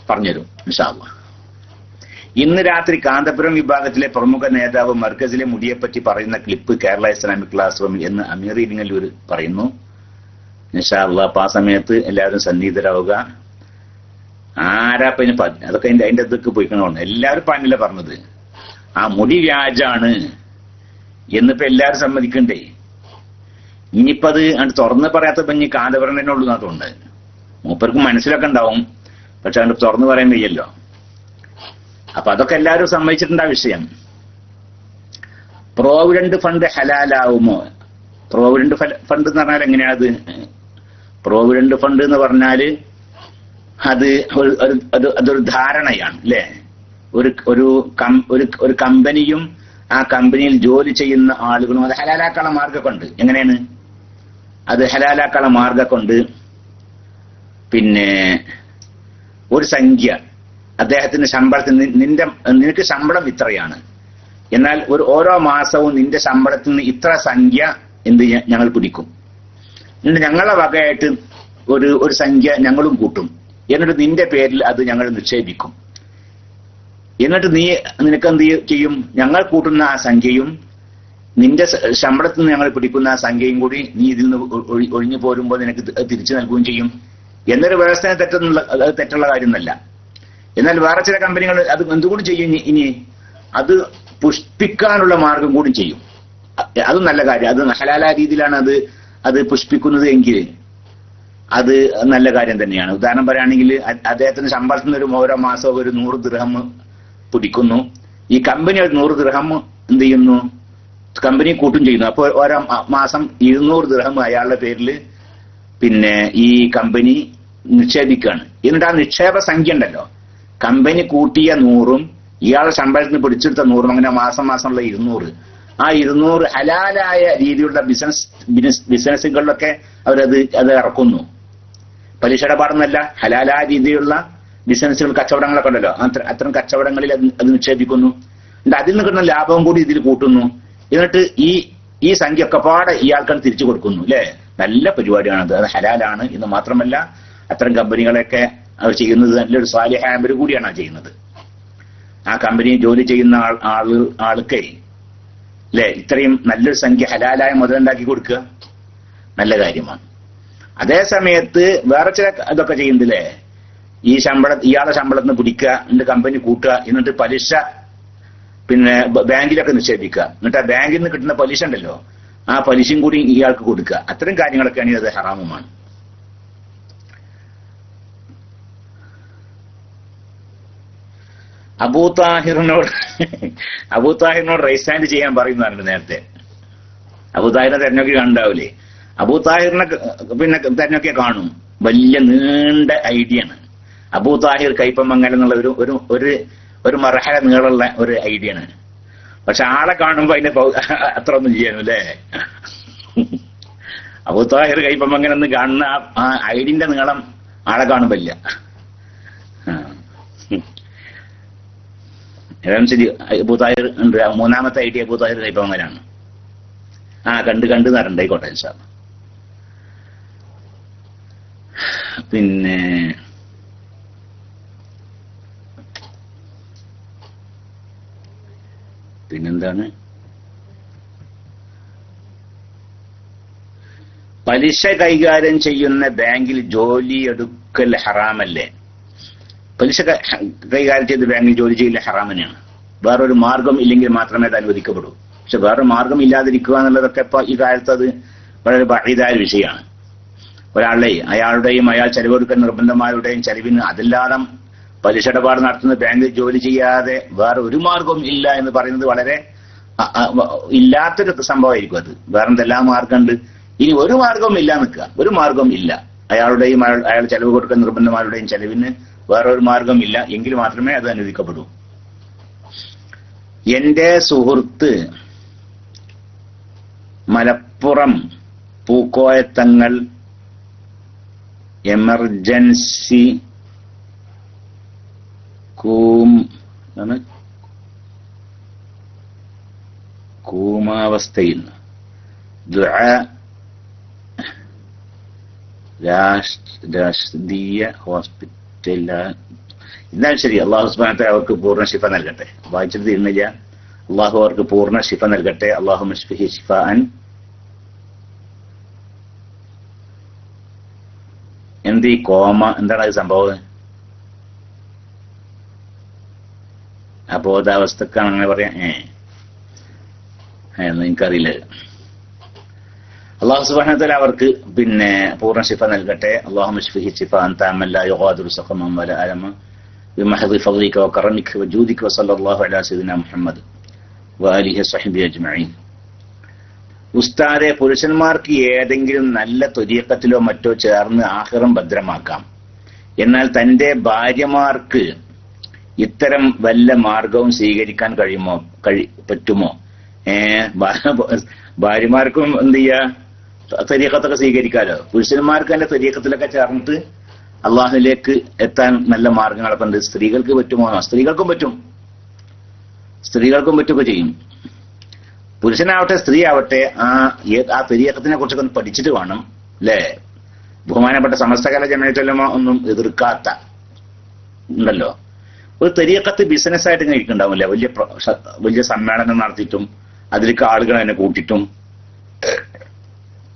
പറഞ്ഞുതരും ഇൻഷാ അല്ലാഹ്. ഇന്ന് രാത്രി കാന്തപുരം വിഭാഗത്തിലെ പ്രമുഖ നേതാവ് മർക്കസിലെ മുടിയെപ്പറ്റി പറയുന്ന ക്ലിപ്പ് കേരള ഇസ്ലാമിക് ക്ലാസ് റൂമിൽ എന്ന് അമീർ ഇരിങ്ങല്ലൂർ പറയുന്നു. ഇൻഷാ അല്ലാഹ് അപ്പൊ ആ സമയത്ത് എല്ലാവരും സന്നിഹിതരാവുക. ആരാപ്പ ഇതിന് അതൊക്കെ അതിന്റെ ഇതൊക്കെ പോയിക്കണോണ്ട് എല്ലാവരും പണില്ല പറഞ്ഞത്. ആ മുടി വ്യാജാണ് എന്നിപ്പോ എല്ലാവരും സമ്മതിക്കണ്ടേ. ഇനിയിപ്പോ അത് തുറന്ന് പറയാത്തപ്പോ ഇനി കാന്തപുരം തന്നെ ഉള്ളൂ അതുകൊണ്ട് മൂപ്പർക്ക് മനസ്സിലൊക്കെ ഉണ്ടാവും, പക്ഷെ അത് തുറന്നു പറയാൻ വയ്യല്ലോ. അപ്പൊ അതൊക്കെ എല്ലാവരും സമ്മതിച്ചിട്ടുണ്ട് ആ വിഷയം. പ്രോവിഡന്റ് ഫണ്ട് ഹലാലാവുമോ? പ്രോവിഡന്റ് ഫണ്ട് എന്ന് പറഞ്ഞാൽ എങ്ങനെയാണത്? പ്രോവിഡന്റ് ഫണ്ട് എന്ന് പറഞ്ഞാല് അതൊരു ധാരണയാണ് അല്ലേ? ഒരു കമ്പനിയും ആ കമ്പനിയിൽ ജോലി ചെയ്യുന്ന ആളുകളും അത് ഹലാലാക്കാനുള്ള മാർഗമൊക്കെ ഉണ്ട്. എങ്ങനെയാണ് അത് ഹലാലാക്കാനുള്ള മാർഗമൊക്കെ ഉണ്ട്? പിന്നെ ഒരു സംഖ്യ അദ്ദേഹത്തിന്റെ ശമ്പളത്തിൽ നിനക്ക് ശമ്പളം ഇത്രയാണ്, എന്നാൽ ഓരോ മാസവും നിന്റെ ശമ്പളത്തിൽ നിന്ന് ഇത്ര സംഖ്യ ഞങ്ങൾ പിടിക്കും, എന്നിട്ട് ഞങ്ങളെ വകയായിട്ട് ഒരു സംഖ്യ ഞങ്ങളും കൂട്ടും, എന്നിട്ട് നിന്റെ പേരിൽ അത് ഞങ്ങൾ നിക്ഷേപിക്കും. എന്നിട്ട് നിനക്ക് എന്ത് ചെയ്യും? ഞങ്ങൾ കൂട്ടുന്ന ആ സംഖ്യയും നിന്റെ ശമ്പളത്തിൽ നിന്ന് ഞങ്ങൾ പിടിക്കുന്ന ആ സംഖ്യയും കൂടി നീ ഇതിൽ നിന്ന് ഒഴിഞ്ഞു പോരുമ്പോൾ നിനക്ക് തിരിച്ചു നൽകുകയും ചെയ്യും എന്നൊരു വ്യവസ്ഥ തെറ്റുള്ള കാര്യമൊന്നുമല്ല. എന്നാൽ വേറെ ചില കമ്പനികൾ അത് എന്തുകൂടി ചെയ്യും, ഇനി അത് പുഷ്പിക്കാനുള്ള മാർഗം കൂടി ചെയ്യും. അതും നല്ല കാര്യം. അത് ഹലാലായ രീതിയിലാണ് അത് പുഷ്പിക്കുന്നത് എങ്കിൽ അത് നല്ല കാര്യം തന്നെയാണ്. ഉദാഹരണം പറയുകയാണെങ്കിൽ അദ്ദേഹത്തിന് ശമ്പളത്തിൽ നിന്ന് ഓരോ മാസവും ഒരു 100 ദിർഹം പിടിക്കുന്നു. ഈ കമ്പനി ഒരു 100 ദിർഹം എന്ത് ചെയ്യുന്നു? കമ്പനി കൂട്ടും ചെയ്യുന്നു. അപ്പോൾ ഓരോ മാസം 200 ദിർഹം അയാളുടെ പേരിൽ പിന്നെ ഈ കമ്പനി നിക്ഷേപിക്കുകയാണ്. എന്നിട്ട് ആ നിക്ഷേപ സംഖ്യ ഉണ്ടല്ലോ, കമ്പനി കൂട്ടിയ 100ഉം ഇയാളുടെ ശമ്പളത്തിൽ നിന്ന് പിടിച്ചെടുത്ത 100ഉം, അങ്ങനെ മാസമുള്ള 200, ആ 200 ഹലാലായ രീതിയിലുള്ള ബിസിനസ്സുകളിലൊക്കെ അത് ഇറക്കുന്നു. പലിശയുടെ പാടൊന്നല്ല, ഹലാലായ രീതിയിലുള്ള ബിസിനസ്സുകൾ, കച്ചവടങ്ങളൊക്കെ ഉണ്ടല്ലോ, അത്തരം കച്ചവടങ്ങളിൽ അത് നിക്ഷേപിക്കുന്നു. എന്നിട്ട് അതിൽ നിന്ന് കിട്ടുന്ന ലാഭം കൂടി ഇതിൽ കൂട്ടുന്നു. എന്നിട്ട് ഈ സംഖ്യ ഒക്കെ പാടെ ഇയാൾക്കാണ് തിരിച്ചു കൊടുക്കുന്നു. അല്ലെ? നല്ല പരിപാടിയാണത്. അത് ഹലാലാണ് എന്ന് മാത്രമല്ല, അത്തരം കമ്പനികളൊക്കെ അവർ ചെയ്യുന്നത് നല്ലൊരു സാലിഹായ അമൽ കൂടിയാണ് ചെയ്യുന്നത്. ആ കമ്പനി ജോലി ചെയ്യുന്ന ആൾക്ക് അല്ലെ ഇത്രയും നല്ലൊരു സംഖ്യ ഹലാലായ മുതലുണ്ടാക്കി കൊടുക്കുക നല്ല കാര്യമാണ്. അതേ സമയത്ത് വേറെ ചില ഇതൊക്കെ ചെയ്യുന്നില്ലേ, ഇയാളെ ശമ്പളത്തിൽ നിന്ന് പിടിക്കുക, എന്നിട്ട് കമ്പനി കൂട്ടുക, എന്നിട്ട് പലിശ പിന്നെ ബാങ്കിലൊക്കെ നിക്ഷേപിക്കുക, എന്നിട്ട് ആ ബാങ്കിൽ നിന്ന് കിട്ടുന്ന പലിശ ഉണ്ടല്ലോ, ആ പലിശയും കൂടി ഇയാൾക്ക് കൊടുക്കുക. അത്തരം കാര്യങ്ങളൊക്കെയാണെങ്കിൽ അത് ഹറാമുമാണ്. അബൂതാഹിറിനോട് റൈസ് ഹാൻഡ് ചെയ്യാൻ പറയുന്നതാണ് നേരത്തെ. അബൂതാഹിറിനെ തെരഞ്ഞെടുക്കി കണ്ടാവൂലേ? അബൂതാഹിറിനെ പിന്നെ തെരഞ്ഞെടുക്കിയ കാണും, വലിയ നീണ്ട ഐഡിയ ആണ്. അബൂതാഹിർ കൈപ്പമംഗലം എന്നുള്ള ഒരു മർഹല നീളമുള്ള ഒരു ഐഡിയ ആണ്. പക്ഷെ ആളെ കാണുമ്പോ അതിന്റെ അത്ര ഒന്നും ചെയ്യാനും അല്ലേ? അബൂതാഹിർ കൈപ്പമംഗലം എന്ന് കാണുന്ന ആ ഐഡിയന്റെ നീളം ആളെ കാണുമ്പോ ഇല്ല. ഏതായാലും ശരി, അബൂതാഹിർ ഉണ്ട്. മൂന്നാമത്തെ ഐഡിയ അബൂതാഹിർ കൈപ്പമംഗലാണ്. കണ്ട് നരണ്ടായിക്കോട്ടെ സാർ. പിന്നെന്താണ്? പലിശ കൈകാര്യം ചെയ്യുന്ന ബാങ്കിൽ ജോലി എടുക്കൽ ഹറാമല്ലേ? പലിശ കൈകാര്യം ചെയ്ത് ബാങ്കിൽ ജോലി ചെയ്യൽ ഹറാം തന്നെയാണ്. വേറൊരു മാർഗം ഇല്ലെങ്കിൽ മാത്രമേ അത് അനുവദിക്കപ്പെടൂ. പക്ഷെ വേറൊരു മാർഗം ഇല്ലാതിരിക്കുക എന്നുള്ളതൊക്കെ ഇപ്പൊ ഈ കാലത്ത് അത് വളരെ ബഹീദായ വിഷയമാണ്. അയാളുടെയും അയാൾ ചെലവെടുക്കുന്ന നിർബന്ധമാരുടെയും ചെലവിന് അതില്ലാതെ പലിശ ഇടപാട് നടത്തുന്ന ബാങ്കിൽ ജോലി ചെയ്യാതെ വേറെ ഒരു മാർഗവും ഇല്ല എന്ന് പറയുന്നത് വളരെ ഇല്ലാത്തൊരു സംഭവമായിരിക്കും. അത് വേറെ എന്തെല്ലാം മാർഗമുണ്ട്? ഇനി ഒരു മാർഗവും ഇല്ല നിൽക്കുക, ഒരു മാർഗവും ഇല്ല. അയാളുടെയും അയാൾ ചെലവ് കൊടുക്കുന്ന നിർബന്ധമാരുടെയും ചെലവിന് വേറൊരു മാർഗം ഇല്ല എങ്കിൽ മാത്രമേ അത് അനുവദിക്കപ്പെടൂ. എന്റെ സുഹൃത്ത് മലപ്പുറം പൂക്കോയത്തങ്ങൾ എമർജൻസി കൂമാവസ്ഥയിൽ രാഷ്ട്രീയ ഹോസ്പിറ്റൽ. എന്നാൽ ശരി, അള്ളാഹു സുബ്ഹാനഹു വ തആല അവർക്ക് പൂർണ്ണ ശിഫ നൽകട്ടെ. വായിച്ചത് ഇന്നില്ല. അള്ളാഹു അവർക്ക് പൂർണ്ണ ശിഫ നൽകട്ടെ. അള്ളാഹു മശ്ഫിഹി ശിഫാഅൻ. എന്ത് ഈ കോമ? എന്താണ് അത് സംഭവം? അബോധാവസ്ഥക്കാണ് അങ്ങനെ പറയാം? എനിക്കറിയില്ല. അള്ളാഹു സുബ്ഹാനഹു വ തആല അവർക്ക് പിന്നെ പൂർണ്ണ ശിഫ നൽകട്ടെ. അല്ലാഹു മശ്ഫിഹി ശിഫാഅൻ തഅമ്മൻ ലാ യുഗാദിറു സഖമൻ വലാ അലമ ബിമഹദി ഫളിക വകറമിക വജൂദിക വസല്ലല്ലാഹു അലാ സയ്യിദിനാ മുഹമ്മദ് വആലിഹി വസഹ്ബിഹി അജ്മഈൻ. ഉസ്താദെ, പുരുഷന്മാർക്ക് ഏതെങ്കിലും നല്ല ത്വരീഖത്തിലോ മറ്റോ ചേർന്ന് ആഖിറം ഭദ്രമാക്കാം. എന്നാൽ തന്റെ ഭാര്യമാർക്ക് ഇത്തരം വല്ല മാർഗവും സ്വീകരിക്കാൻ പറ്റുമോ? ഭാര്യമാർക്കും എന്ത് ചെയ്യാ? ത്വരീഖത്തൊക്കെ സ്വീകരിക്കാലോ. പുരുഷന്മാർക്ക് തന്നെ ത്വരീഖത്തിലൊക്കെ ചേർന്നിട്ട് അള്ളാഹുവിലേക്ക് എത്താൻ നല്ല മാർഗങ്ങളൊക്കെ ഉണ്ട്. സ്ത്രീകൾക്ക് പറ്റുമോ? സ്ത്രീകൾക്കും പറ്റും, സ്ത്രീകൾക്കും പറ്റുകയൊക്കെ ചെയ്യും. പുരുഷനാവട്ടെ സ്ത്രീ ആവട്ടെ ആ തെരീഖത്തിനെ കുറിച്ചൊക്കെ ഒന്ന് പഠിച്ചിട്ട് വേണം അല്ലേ. ബഹുമാനപ്പെട്ട സമസ്തകാല ജമഅത്തുലമ ഒന്നും എതിർക്കാത്ത ഉണ്ടല്ലോ. ഒരു തെരീഖത്ത് ബിസിനസ്സായിട്ട് ഇങ്ങനെ ഇരിക്കുന്നുണ്ടാവില്ല. വലിയ സമ്മേളനം നടത്തിയിട്ടും അതിലേക്ക് ആളുകൾ തന്നെ കൂട്ടിയിട്ടും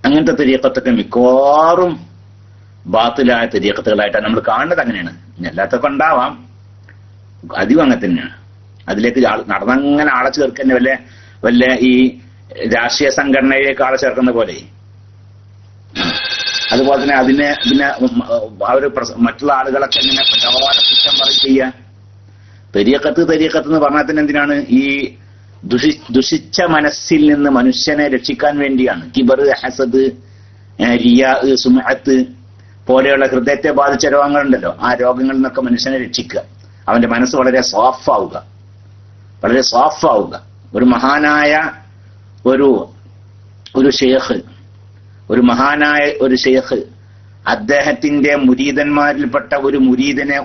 അങ്ങനത്തെ തെരീഖത്തൊക്കെ മിക്കവാറും ബാത്തിലായ തെരീഖത്തുകളായിട്ടാണ് നമ്മൾ കാണുന്നത്. അങ്ങനെയാണ്. അല്ലാത്തൊക്കെ ഉണ്ടാവാം, അധികം അങ്ങനെ തന്നെയാണ്. അതിലേക്ക് നടന്നങ്ങനെ ആളെ ചേർക്കന്നെ വല്ല ഈ രാഷ്ട്രീയ സംഘടനയിലേക്ക് ആളെ ചേർക്കുന്ന പോലെ. അതുപോലെ തന്നെ അതിനെ പിന്നെ അവര് മറ്റുള്ള ആളുകളൊക്കെ ഇങ്ങനെ ഒരുപാട് കുറ്റം പറയും ചെയ്യുക. തെരീഖത്ത് എന്ന് പറഞ്ഞാൽ തന്നെ എന്തിനാണ്? ഈ ദുഷിച്ച മനസ്സിൽ നിന്ന് മനുഷ്യനെ രക്ഷിക്കാൻ വേണ്ടിയാണ്. കിബർ, ഹസദ്, റിയാ, സുമഅത്ത് പോലെയുള്ള ഹൃദയത്തെ ബാധിച്ച രോഗങ്ങളുണ്ടല്ലോ, ആ രോഗങ്ങളിൽ നിന്നൊക്കെ മനുഷ്യനെ രക്ഷിക്കുക. അവന്റെ മനസ്സ് വളരെ സോഫ്റ്റ് ആവുക. ഒരു മഹാനായ ഒരു ഷെയ്ഖ് അദ്ദേഹത്തിന്റെ മുരീദന്മാരിൽപ്പെട്ട ഒരു മുരീദിനെ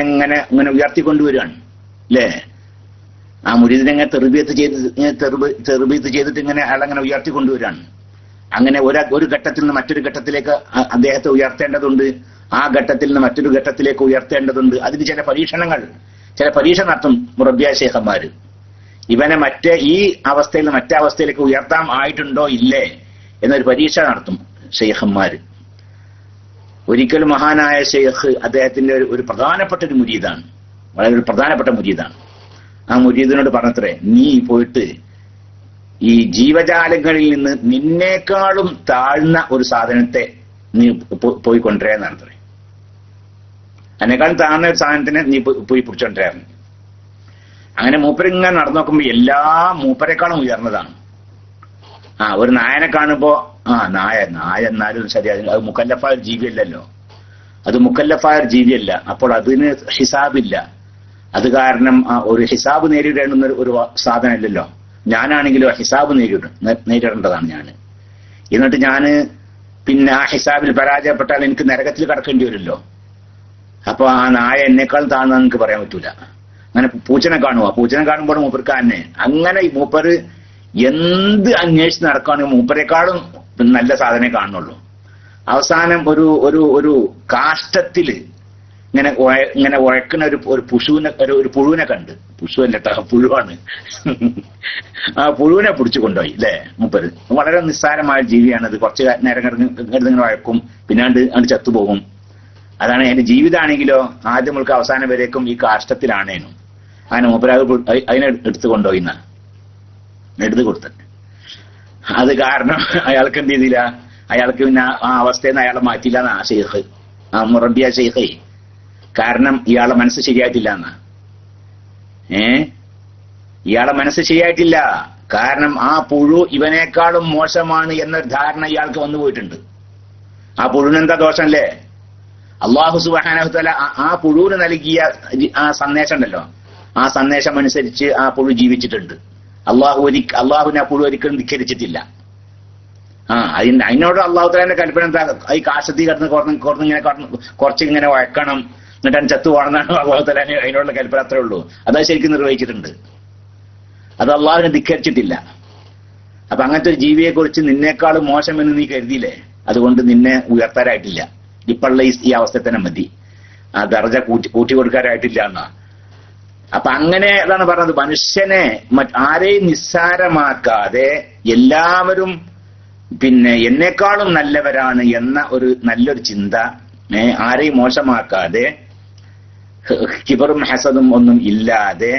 ഇങ്ങനെ ഉയർത്തിക്കൊണ്ടുവരികയാണ് അല്ലേ. ആ മുരീദിനെ തെർബീത്ത് ചെയ്തിട്ട് ഇങ്ങനെ അയാളങ്ങനെ ഉയർത്തിക്കൊണ്ടുവരികയാണ്. അങ്ങനെ ഒരു ഘട്ടത്തിൽ നിന്ന് മറ്റൊരു ഘട്ടത്തിലേക്ക് അദ്ദേഹത്തെ ഉയർത്തേണ്ടതുണ്ട്. ആ ഘട്ടത്തിൽ നിന്ന് മറ്റൊരു ഘട്ടത്തിലേക്ക് ഉയർത്തേണ്ടതുണ്ട്. അതിന് ചില പരീക്ഷ നടത്തും മുറബ്ബിയ ശൈഖന്മാര്. ഇവനെ ഈ അവസ്ഥയിൽ നിന്ന് മറ്റേ അവസ്ഥയിലേക്ക് ഉയർത്താൻ ആയിട്ടുണ്ടോ ഇല്ലേ എന്നൊരു പരീക്ഷ നടത്തും ശൈഖന്മാര്. ഒരിക്കലും മഹാനായ ശൈഖ് അദ്ദേഹത്തിന്റെ ഒരു പ്രധാനപ്പെട്ട ഒരു മുരീദാണ്, വളരെ ഒരു പ്രധാനപ്പെട്ട മുരീദാണ്. ആ മുരീദിനോട് പറഞ്ഞത്രേ, നീ പോയിട്ട് ഈ ജീവജാലങ്ങളിൽ നിന്ന് നിന്നേക്കാളും താഴ്ന്ന ഒരു സാധനത്തെ നീ പോയി കൊണ്ടുവരാന്നാണ് അത്രേ. അതിനേക്കാളും താഴ്ന്ന ഒരു സാധനത്തിനെ നീ പോയി പിടിച്ചോണ്ടിരായിരുന്നു. അങ്ങനെ മൂപ്പരിങ്ങനെ നടന്നു നോക്കുമ്പോ എല്ലാ മൂപ്പരെക്കാളും ഉയർന്നതാണ്. ഒരു നായനെ കാണുമ്പോ നായ എന്നാലും ശരി, അത് മുക്കല്ലഫായ ഒരു ജീവിയല്ലല്ലോ. അത് മുക്കല്ലഫായ ഒരു ജീവിയല്ല. അപ്പോൾ അതിന് ഹിസാബില്ല. അത് കാരണം ഒരു ഹിസാബ് നേരിടേണ്ടുന്ന ഒരു സാധനമല്ലല്ലോ. ഞാനാണെങ്കിലോ ഹിസാബ് നേരിടേണ്ടതാണ് ഞാൻ. എന്നിട്ട് ഞാന് പിന്നെ ആ ഹിസാബിൽ പരാജയപ്പെട്ടാൽ എനിക്ക് നരകത്തിൽ കടക്കേണ്ടി വരുമല്ലോ. അപ്പൊ ആ നായ എന്നെക്കാൾ താഴ്ന്ന എനിക്ക് പറയാൻ പറ്റൂല. അങ്ങനെ പൂച്ചനെ കാണുമ്പോൾ മൂപ്പർക്ക് തന്നെ അങ്ങനെ ഈ മൂപ്പര് എന്ത് അന്വേഷിച്ച് നടക്കുകയാണെങ്കിൽ മൂപ്പരെക്കാളും നല്ല സാധനം കാണുന്നുള്ളൂ. അവസാനം ഒരു കാഷ്ടത്തില് ഇങ്ങനെ ഉഴക്കുന്ന ഒരു പുഴുവിനെ കണ്ട്, പുഴുവല്ല പുഴുവാണ്, ആ പുഴുവിനെ പിടിച്ചു കൊണ്ടുപോയി അല്ലേ മൂപ്പര്. വളരെ നിസ്സാരമായ ജീവിയാണ് അത്. കുറച്ച് നേരം കിടന്നിങ്ങനെ വഴക്കും, പിന്നാണ്ട് ചത്തുപോകും. അതാണ് എന്റെ ജീവിതമാണെങ്കിലോ ആദ്യം മുതൽക്ക് അവസാനം വരേക്കും ഈ കാഷ്ടത്തിലാണേനും. അങ്ങനെ മൂപ്പര് അതിനെ എടുത്തു എടുത്തു കൊടുത്തത്. അത് കാരണം അയാൾക്ക് എന്ത് ചെയ്തില്ല, അയാൾക്ക് പിന്നെ ആ അവസ്ഥയിൽ നിന്ന് അയാളെ മാറ്റിയില്ല എന്നാ ഷെയ്ഖ്, ആ മുറബിയ ഷെയ്ഖ്. കാരണം ഇയാളെ മനസ്സ് ശരിയായിട്ടില്ല എന്നാ. ഇയാളെ മനസ്സ് ശരിയായിട്ടില്ല. കാരണം ആ പുഴു ഇവനേക്കാളും മോശമാണ് എന്നൊരു ധാരണ ഇയാൾക്ക് വന്നു പോയിട്ടുണ്ട്. ആ പുഴുവിനെന്താ ദോഷമല്ലേ? അള്ളാഹു സുബ്ഹാനഹു വ തആല ആ പുഴുവിന് നൽകിയ ആ സന്ദേശം ഉണ്ടല്ലോ, ആ സന്ദേശം അനുസരിച്ച് ആ പുഴു ജീവിച്ചിട്ടുണ്ട്. അള്ളാഹുവിനെ ആ പുഴു ഒരിക്കലും ധിക്കരിച്ചിട്ടില്ല. അതിനോട് അള്ളാഹു തആലയുടെ കൽപ്പന എന്താ? ഈ കാശത്തി കിടന്ന് കുറച്ചിങ്ങനെ വഴക്കണം, എന്നിട്ട് ചത്തു പോകണമെന്നാണ് അള്ളാഹു തആല അതിനോടുള്ള കൽപ്പന. അത്രേ ഉള്ളൂ. അത് ശരിക്കും നിർവഹിച്ചിട്ടുണ്ട്. അത് അള്ളാഹുവിനെ ധിക്കരിച്ചിട്ടില്ല. അപ്പൊ അങ്ങനത്തെ ഒരു ജീവിയെ കുറിച്ച് നിന്നേക്കാളും മോശമെന്ന് നീ കരുതിയില്ലേ, അതുകൊണ്ട് നിന്നെ ഉയർത്താനായിട്ടില്ല. ഇപ്പോഴുള്ള ഈ അവസ്ഥ തന്നെ മതി, ആ ദർജ കൂട്ടി കൊടുക്കാനായിട്ടില്ല എന്നാ. അപ്പൊ അങ്ങനെ അതാണ് പറഞ്ഞത്, മനുഷ്യനെ ആരെയും നിസ്സാരമാക്കാതെ എല്ലാവരും പിന്നെ എന്നെക്കാളും നല്ലവരാണ് എന്ന ഒരു നല്ലൊരു ചിന്ത, ആരെയും മോശമാക്കാതെ കിബറും ഹസദും ഒന്നും ഇല്ലാതെ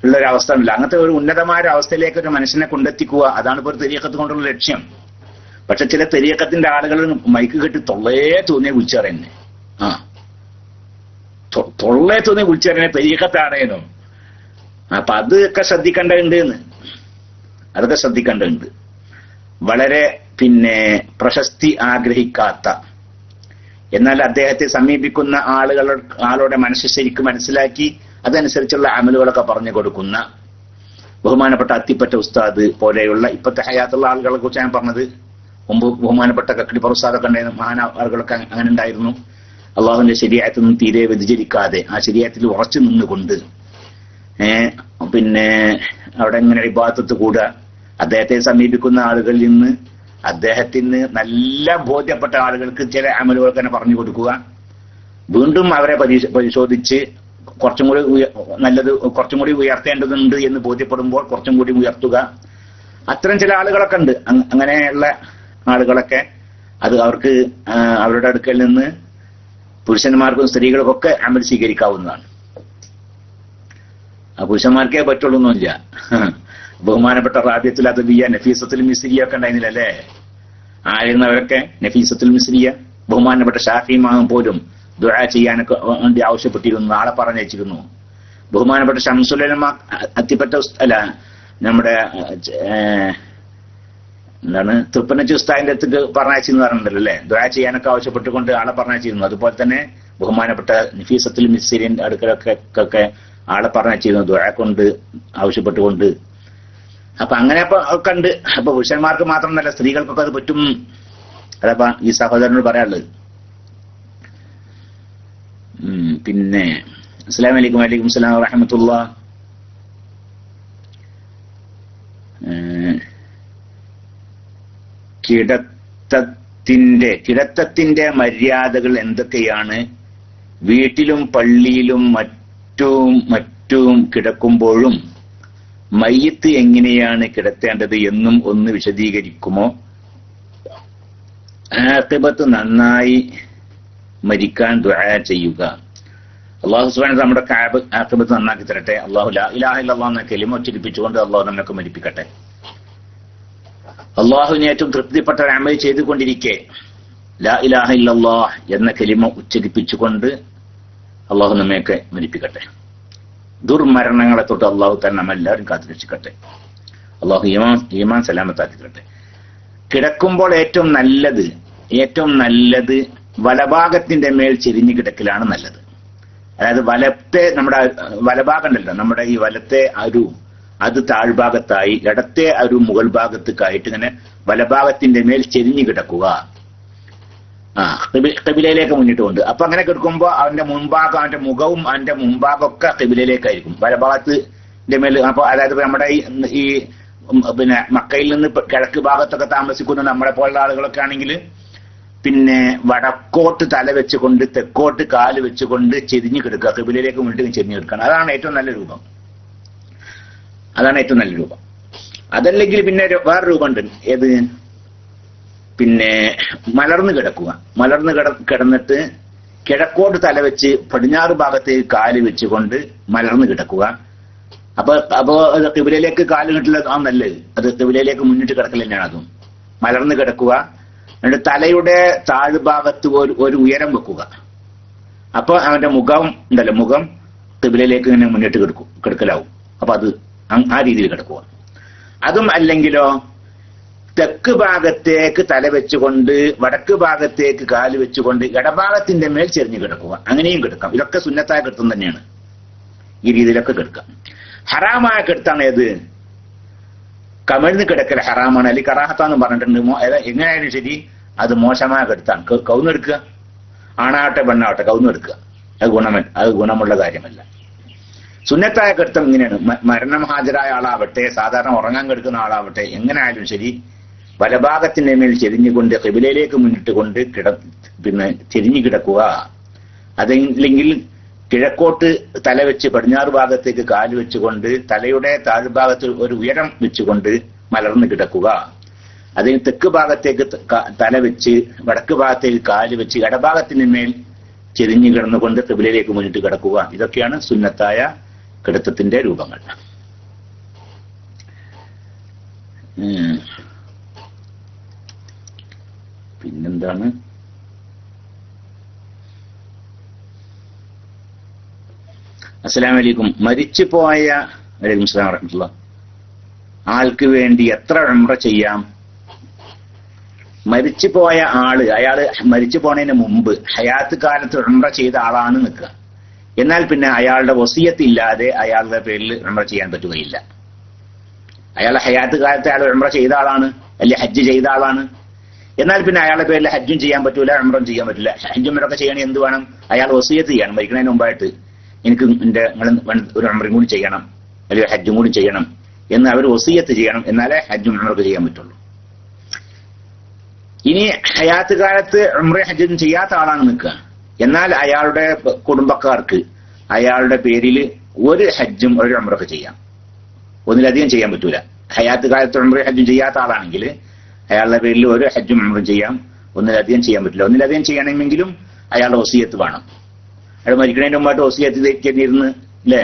ഉള്ളൊരവസ്ഥ ഉണ്ടല്ലോ. അങ്ങനത്തെ ഒരു ഉന്നതമായ അവസ്ഥയിലേക്ക് ഒരു മനുഷ്യനെ കൊണ്ടെത്തിക്കുക, അതാണ് ഇപ്പോൾ ഒരു തെരീഖത്ത് കൊണ്ടുള്ള ലക്ഷ്യം. പക്ഷെ ചില തെരീഖത്തിന്റെ ആളുകൾ മൈക്ക് കെട്ടി തൊള്ളേ തോന്നിയ വിളിച്ചറിയുന്നേ, തൊള്ളേ തോന്നിയ വിളിച്ചറിയുന്ന തെരീഖത്താണേനും. അപ്പൊ അതൊക്കെ ശ്രദ്ധിക്കേണ്ടതുണ്ട്. വളരെ പിന്നെ പ്രശസ്തി ആഗ്രഹിക്കാത്ത, എന്നാൽ അദ്ദേഹത്തെ സമീപിക്കുന്ന ആളുടെ മനസ്സ് ശരിക്കും മനസ്സിലാക്കി അതനുസരിച്ചുള്ള അമലുകളൊക്കെ പറഞ്ഞു കൊടുക്കുന്ന ബഹുമാനപ്പെട്ട അത്തിപ്പറ്റ ഉസ്താദ് പോലെയുള്ള ഇപ്പോഴത്തെ ഹയാത്തുള്ള ആളുകളെ കുറിച്ച് ഞാൻ പറഞ്ഞത്. മുമ്പ് ബഹുമാനപ്പെട്ട കക്കടി പ്രസാദൊക്കെ ഉണ്ടായിരുന്നു, മഹാനാളുകളൊക്കെ അങ്ങനെ ഉണ്ടായിരുന്നു. അള്ളാഹുവിന്റെ ശരീഅത്തിൽ നിന്ന് തീരെ വ്യതിചലിക്കാതെ ആ ശരീഅത്തിൽ ഉറച്ചു നിന്നുകൊണ്ട് പിന്നെ അവിടെ ഇങ്ങനെ ഇബാദത്ത് കൂടുക, അദ്ദേഹത്തെ സമീപിക്കുന്ന ആളുകളിൽ നിന്ന് അദ്ദേഹത്തിന് നല്ല ബോധ്യപ്പെട്ട ആളുകൾക്ക് ചില അമലുകൾ തന്നെ പറഞ്ഞു കൊടുക്കുക, വീണ്ടും അവരെ പരിശോധിച്ച് കുറച്ചും കൂടി നല്ലത് കുറച്ചും കൂടി ഉയർത്തേണ്ടതുണ്ട് എന്ന് ബോധ്യപ്പെടുമ്പോൾ കുറച്ചും കൂടി ഉയർത്തുക. അത്തരം ചില ആളുകളൊക്കെ ഉണ്ട്. അങ്ങനെയുള്ള ആളുകളൊക്കെ അത് അവർക്ക് അവരുടെ അടുക്കൽ നിന്ന് പുരുഷന്മാർക്കും സ്ത്രീകൾക്കും ഒക്കെ അമൽ സ്വീകരിക്കാവുന്നതാണ്. പുരുഷന്മാർക്കേ പറ്റുള്ളൂന്നില്ല. ബഹുമാനപ്പെട്ട റാബിയത്തുൽ അദവിയ്യ, നഫീസത്തുൽ മിസ്രിയ ഒക്കെ ഉണ്ടായിരുന്നില്ലല്ലേ? ആയിരുന്നവരൊക്കെ നഫീസത്തുൽ മിസ്രിയ, ബഹുമാനപ്പെട്ട ഷാഫി ഇമാം പോലും ദുആ ചെയ്യാനൊക്കെ വേണ്ടി ആവശ്യപ്പെട്ടിരുന്നു, ആളെ പറഞ്ഞയച്ചിരുന്നു. ബഹുമാനപ്പെട്ട ശംസുൽ ഉലമ അത്തിപ്പറ്റ അല്ല നമ്മുടെ എന്താണ് തൃപ്പനച്ചി ഉസ്താദിന്റെ അടുത്തേക്ക് പറഞ്ഞയച്ചെന്ന് പറഞ്ഞിട്ടുണ്ടല്ലോ അല്ലെ? ദുആ ചെയ്യാനൊക്കെ ആവശ്യപ്പെട്ടുകൊണ്ട് ആളെ പറഞ്ഞയച്ചിരുന്നു. അതുപോലെ തന്നെ ബഹുമാനപ്പെട്ട നഫീസത്തുൽ മിസ്രിന്റെ അടുക്കലൊക്കെ ആളെ പറഞ്ഞയച്ചിരുന്നു ദുആ കൊണ്ട് ആവശ്യപ്പെട്ടുകൊണ്ട്. അപ്പൊ അങ്ങനെ ഒക്കെ ഉണ്ട്. അപ്പൊ പുരുഷന്മാർക്ക് മാത്രമല്ല സ്ത്രീകൾക്കൊക്കെ അത് പറ്റും. അതപ്പ ഈ സഹോദരനോട് പറയാനുള്ളത്. പിന്നെ അസ്സലാമു അലൈക്കും. വലൈക്കും സലാം വറഹ്മത്തുള്ളാഹ്. കിടത്തത്തിന്റെ മര്യാദകൾ എന്തൊക്കെയാണ്? വീട്ടിലും പള്ളിയിലും മറ്റും കിടക്കുമ്പോഴും മയ്യിത്ത് എങ്ങനെയാണ് കിടത്തേണ്ടത് എന്നും ഒന്ന് വിശദീകരിക്കുമോ? ആഖിബത്ത് നന്നായി മരിക്കാൻ ദുആ ചെയ്യുക. അല്ലാഹു സുബ്ഹാനഹു നമ്മുടെ ആഖിബത്ത് നന്നാക്കി തരട്ടെ. അല്ലാഹു ലാ ഇലാഹ ഇല്ലല്ലാഹ് എന്ന കലിമ ഉച്ചരിപ്പിച്ചുകൊണ്ട് അല്ലാഹു നമ്മെ മരിപ്പിക്കട്ടെ. അല്ലാഹുവിനെ ഏറ്റവും തൃപ്തിപ്പെട്ട ഒരു അമൽ ചെയ്തുകൊണ്ടിരിക്കെ ലാ ഇലാഹ ഇല്ലല്ലാഹ് എന്ന കലിമ ഉച്ചരിപ്പിച്ചുകൊണ്ട് അല്ലാഹു നമ്മയൊക്കെ മരിപ്പിക്കട്ടെ. ദുർമരണങ്ങളെ തൊട്ട് അള്ളാഹു തന്നെ നമ്മെല്ലാവരും കാത്തുരക്ഷിക്കട്ടെ. അള്ളാഹു ഈമാൻ സലാമത്താക്കി തരട്ടെ. കിടക്കുമ്പോൾ ഏറ്റവും നല്ലത് വലഭാഗത്തിന്റെ മേൽ ചെരിഞ്ഞു കിടക്കലാണ് നല്ലത്. അതായത് നമ്മുടെ വലഭാഗം ഉണ്ടല്ലോ, നമ്മുടെ ഈ വലത്തെ അരു അത് താഴ്ഭാഗത്തായി, ഇടത്തെ അരു മുകൾ ഭാഗത്തേക്കായിട്ട് ഇങ്ങനെ വലഭാഗത്തിന്റെ മേൽ ചെരിഞ്ഞു കിടക്കുക. ഖിബിലയിലേക്ക് മുന്നിട്ട് കൊണ്ട്. അപ്പൊ അങ്ങനെ കിടക്കുമ്പോ അവന്റെ മുൻഭാഗം, അവന്റെ മുഖവും അവന്റെ മുൻഭാഗമൊക്കെ ഖിബിലയിലേക്കായിരിക്കും, വലഭാഗത്തിന്റെ മേൽ. അപ്പൊ അതായത് നമ്മുടെ ഈ പിന്നെ മക്കയിൽ നിന്ന് കിഴക്ക് ഭാഗത്തൊക്കെ താമസിക്കുന്ന നമ്മളെ പോലുള്ള ആളുകളൊക്കെ ആണെങ്കിൽ പിന്നെ വടക്കോട്ട് തല വെച്ചുകൊണ്ട് തെക്കോട്ട് കാല് വെച്ചുകൊണ്ട് ചെരിഞ്ഞു കിടക്കുക, ഖിബിലയിലേക്ക് മുന്നിട്ട് ചെരിഞ്ഞു കിടക്കണം. അതാണ് ഏറ്റവും നല്ല രൂപം. അതല്ലെങ്കിൽ പിന്നെ വേറെ രൂപമുണ്ട്. ഏത്? പിന്നെ മലർന്ന് കിടന്നിട്ട് കിഴക്കോട്ട് തല വെച്ച് പടിഞ്ഞാറ് ഭാഗത്തേക്ക് കാല് വെച്ചുകൊണ്ട് മലർന്ന് കിടക്കുക. അപ്പൊ ഖിബിലയിലേക്ക് കാല് കിട്ടില്ല, ആ നല്ലത്. അത് ഖിബിലയിലേക്ക് മുന്നിട്ട് കിടക്കൽ തന്നെയാണ്. അതും മലർന്ന് കിടക്കുക. എന്നിട്ട് തലയുടെ താഴ്ഭാഗത്ത് ഒരു ഉയരം വെക്കുക. അപ്പൊ അവന്റെ മുഖം ഖിബിലയിലേക്ക് ഇങ്ങനെ മുന്നിട്ട് കിടക്കലാവും. അപ്പൊ അത് ആ രീതിയിൽ കിടക്കുക. അതും അല്ലെങ്കിലോ തെക്ക് ഭാഗത്തേക്ക് തല വെച്ചുകൊണ്ട് വടക്ക് ഭാഗത്തേക്ക് കാല് വെച്ചുകൊണ്ട് ഇടഭാഗത്തിന്റെ മേൽ ചെരിഞ്ഞു കിടക്കുക. അങ്ങനെയും കിടക്കാം. ഇതൊക്കെ സുന്നത്തായ കിടത്തം തന്നെയാണ്. ഈ രീതിയിലൊക്കെ കിടക്കാം. ഹറാമായ കിടത്താണ് ഏത്? കമിഴ്ന്ന് കിടക്കൽ ഹറാമാണ്, അല്ലെങ്കിൽ കറാഹത്താന്ന് പറഞ്ഞിട്ടുണ്ട്. എങ്ങനെയായാലും ശരി അത് മോശമായ കിടത്താണ്. കൗന്നെടുക്കുക, ആണാവട്ടെ പെണ്ണാവട്ടെ കൗന്നെടുക്കുക. അത് ഗുണമുള്ള കാര്യമല്ല. സുന്നത്തായ കിടത്തം ഇങ്ങനെയാണ്. മരണം ഹാജരായ ആളാവട്ടെ, സാധാരണ ഉറങ്ങാൻ കിടക്കുന്ന ആളാവട്ടെ, എങ്ങനെ ആയാലും ശരി വലഭാഗത്തിന്റെ മേൽ ചെരിഞ്ഞുകൊണ്ട് ഖിബിലയിലേക്ക് മുന്നിട്ട് കൊണ്ട് പിന്നെ ചെരിഞ്ഞു കിടക്കുക. അതല്ലെങ്കിൽ കിഴക്കോട്ട് തല വെച്ച് പടിഞ്ഞാറ് ഭാഗത്തേക്ക് കാല് വെച്ചുകൊണ്ട് തലയുടെ താഴ്ഭാഗത്ത് ഒരു ഉയരം വെച്ചുകൊണ്ട് മലർന്ന് കിടക്കുക. അതിന് തെക്ക് ഭാഗത്തേക്ക് തല വെച്ച് വടക്ക് ഭാഗത്തേക്ക് കാല് വെച്ച് ഇടഭാഗത്തിന് മേൽ ചെരിഞ്ഞു കിടന്നുകൊണ്ട് ഖിബിലയിലേക്ക് മുന്നിട്ട് കിടക്കുക. ഇതൊക്കെയാണ് സുന്നത്തായ കിടത്തത്തിന്റെ രൂപങ്ങൾ. പിന്നെന്താണ്? അസ്സലാമു അലൈക്കും. വലൈക്കും അസ്സലാം വറഹ്മത്തുള്ളാഹി. ആൾക്ക് വേണ്ടി എത്ര ഉംറ ചെയ്യാം? മരിച്ചുപോയ അയാള് മരിച്ചു പോണതിന് മുമ്പ് ഹയാത്ത് കാലത്ത് ഉംറ ചെയ്ത ആളാണ് നിൽക്കുക. എന്നാൽ പിന്നെ അയാളുടെ വസിയത്ത് ഇല്ലാതെ അയാളുടെ പേരിൽ ഉംറ ചെയ്യാൻ പറ്റുകയില്ല. അയാൾ ഹയാത്ത് കാലത്ത് അയാൾ ഉംറ ചെയ്ത ആളാണ്, അല്ലെ ഹജ്ജ് ചെയ്ത ആളാണ്. എന്നാൽ പിന്നെ അയാളുടെ പേരിൽ ഹജ്ജും ചെയ്യാൻ പറ്റൂല, ഉംറയും ചെയ്യാൻ പറ്റില്ല. ഹജ്ജും ഉംറയൊക്കെ ചെയ്യണമെങ്കിൽ എന്ത് വേണം? അയാൾ വസിയത്ത് ചെയ്യണം മരിക്കുന്നതിന് മുമ്പായിട്ട്, എനിക്ക് നിങ്ങൾ ഒരു ഉംറയും കൂടി ചെയ്യണം അല്ലെങ്കിൽ ഹജ്ജും കൂടി ചെയ്യണം എന്ന് അവർ വസിയത്ത് ചെയ്യണം. എന്നാലേ ഹജ്ജും ഉംറയൊക്കെ ചെയ്യാൻ പറ്റുള്ളൂ. ഇനി ഹയാത്ത് കാലത്ത് ഉംറയും ഹജ്ജും ചെയ്യാത്ത ആളാണ് നിൽക്കുക, എന്നാൽ അയാളുടെ കുടുംബക്കാർക്ക് അയാളുടെ പേരിൽ ഒരു ഹജ്ജും ഒരു ഉംറയൊക്കെ ചെയ്യാം, ഒന്നിലധികം ചെയ്യാൻ പറ്റൂല. ഹയാത്ത് കാലത്ത് ഉംറയും ഹജ്ജും ചെയ്യാത്ത ആളാണെങ്കിൽ അയാളുടെ പേരിൽ ഒരു ഹജ്ജും ഉംറയും ചെയ്യാം, ഒന്നിലധികം ചെയ്യാൻ പറ്റില്ല. ഒന്നിലധികം ചെയ്യണമെങ്കിലും അയാളുടെ വസിയത്ത് വേണം. അയാൾ മരിക്കുന്നതിന് മുമ്പായിട്ട് വസിയത്ത് ചെയ്തിരുന്ന് അല്ലേ,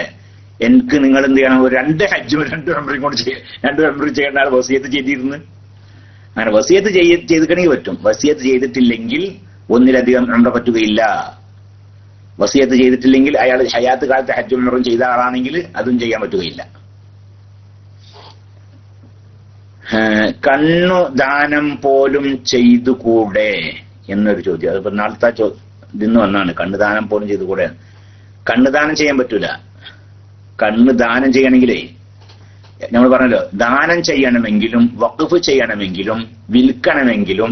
എനിക്ക് നിങ്ങൾ എന്ത് ചെയ്യണം, ഒരു 2 ഹജ്ജും 2 ഉംറയും കൂടി ചെയ്യാം, 2 ഉംറയും ചെയ്യേണ്ട ആൾ വസിയത്ത് ചെയ്തിരുന്ന്. അങ്ങനെ വസിയത്ത് ചെയ്തിക്കണമെങ്കിൽ പറ്റും. വസിയത്ത് ചെയ്തിട്ടില്ലെങ്കിൽ ഒന്നിലധികം ഉംറ പറ്റുകയില്ല. വസിയത്ത് ചെയ്തിട്ടില്ലെങ്കിൽ അയാൾ ഹയാത്ത് കാലത്ത് ഹജ്ജും ഉംറയും ചെയ്ത ആളാണെങ്കിൽ അതും ചെയ്യാൻ പറ്റുകയില്ല. കണ്ണു ദാനം പോലും ചെയ്തുകൂടെ എന്നൊരു ചോദ്യം. അതിപ്പോ നാളത്തെ ഇതിന്ന് വന്നാണ്. കണ്ണ് ദാനം പോലും ചെയ്തുകൂടെ. കണ്ണ് ദാനം ചെയ്യാൻ പറ്റൂല. കണ്ണ് ദാനം ചെയ്യണമെങ്കിലേ നമ്മൾ പറഞ്ഞല്ലോ, ദാനം ചെയ്യണമെങ്കിലും വഖഫ് ചെയ്യണമെങ്കിലും വിൽക്കണമെങ്കിലും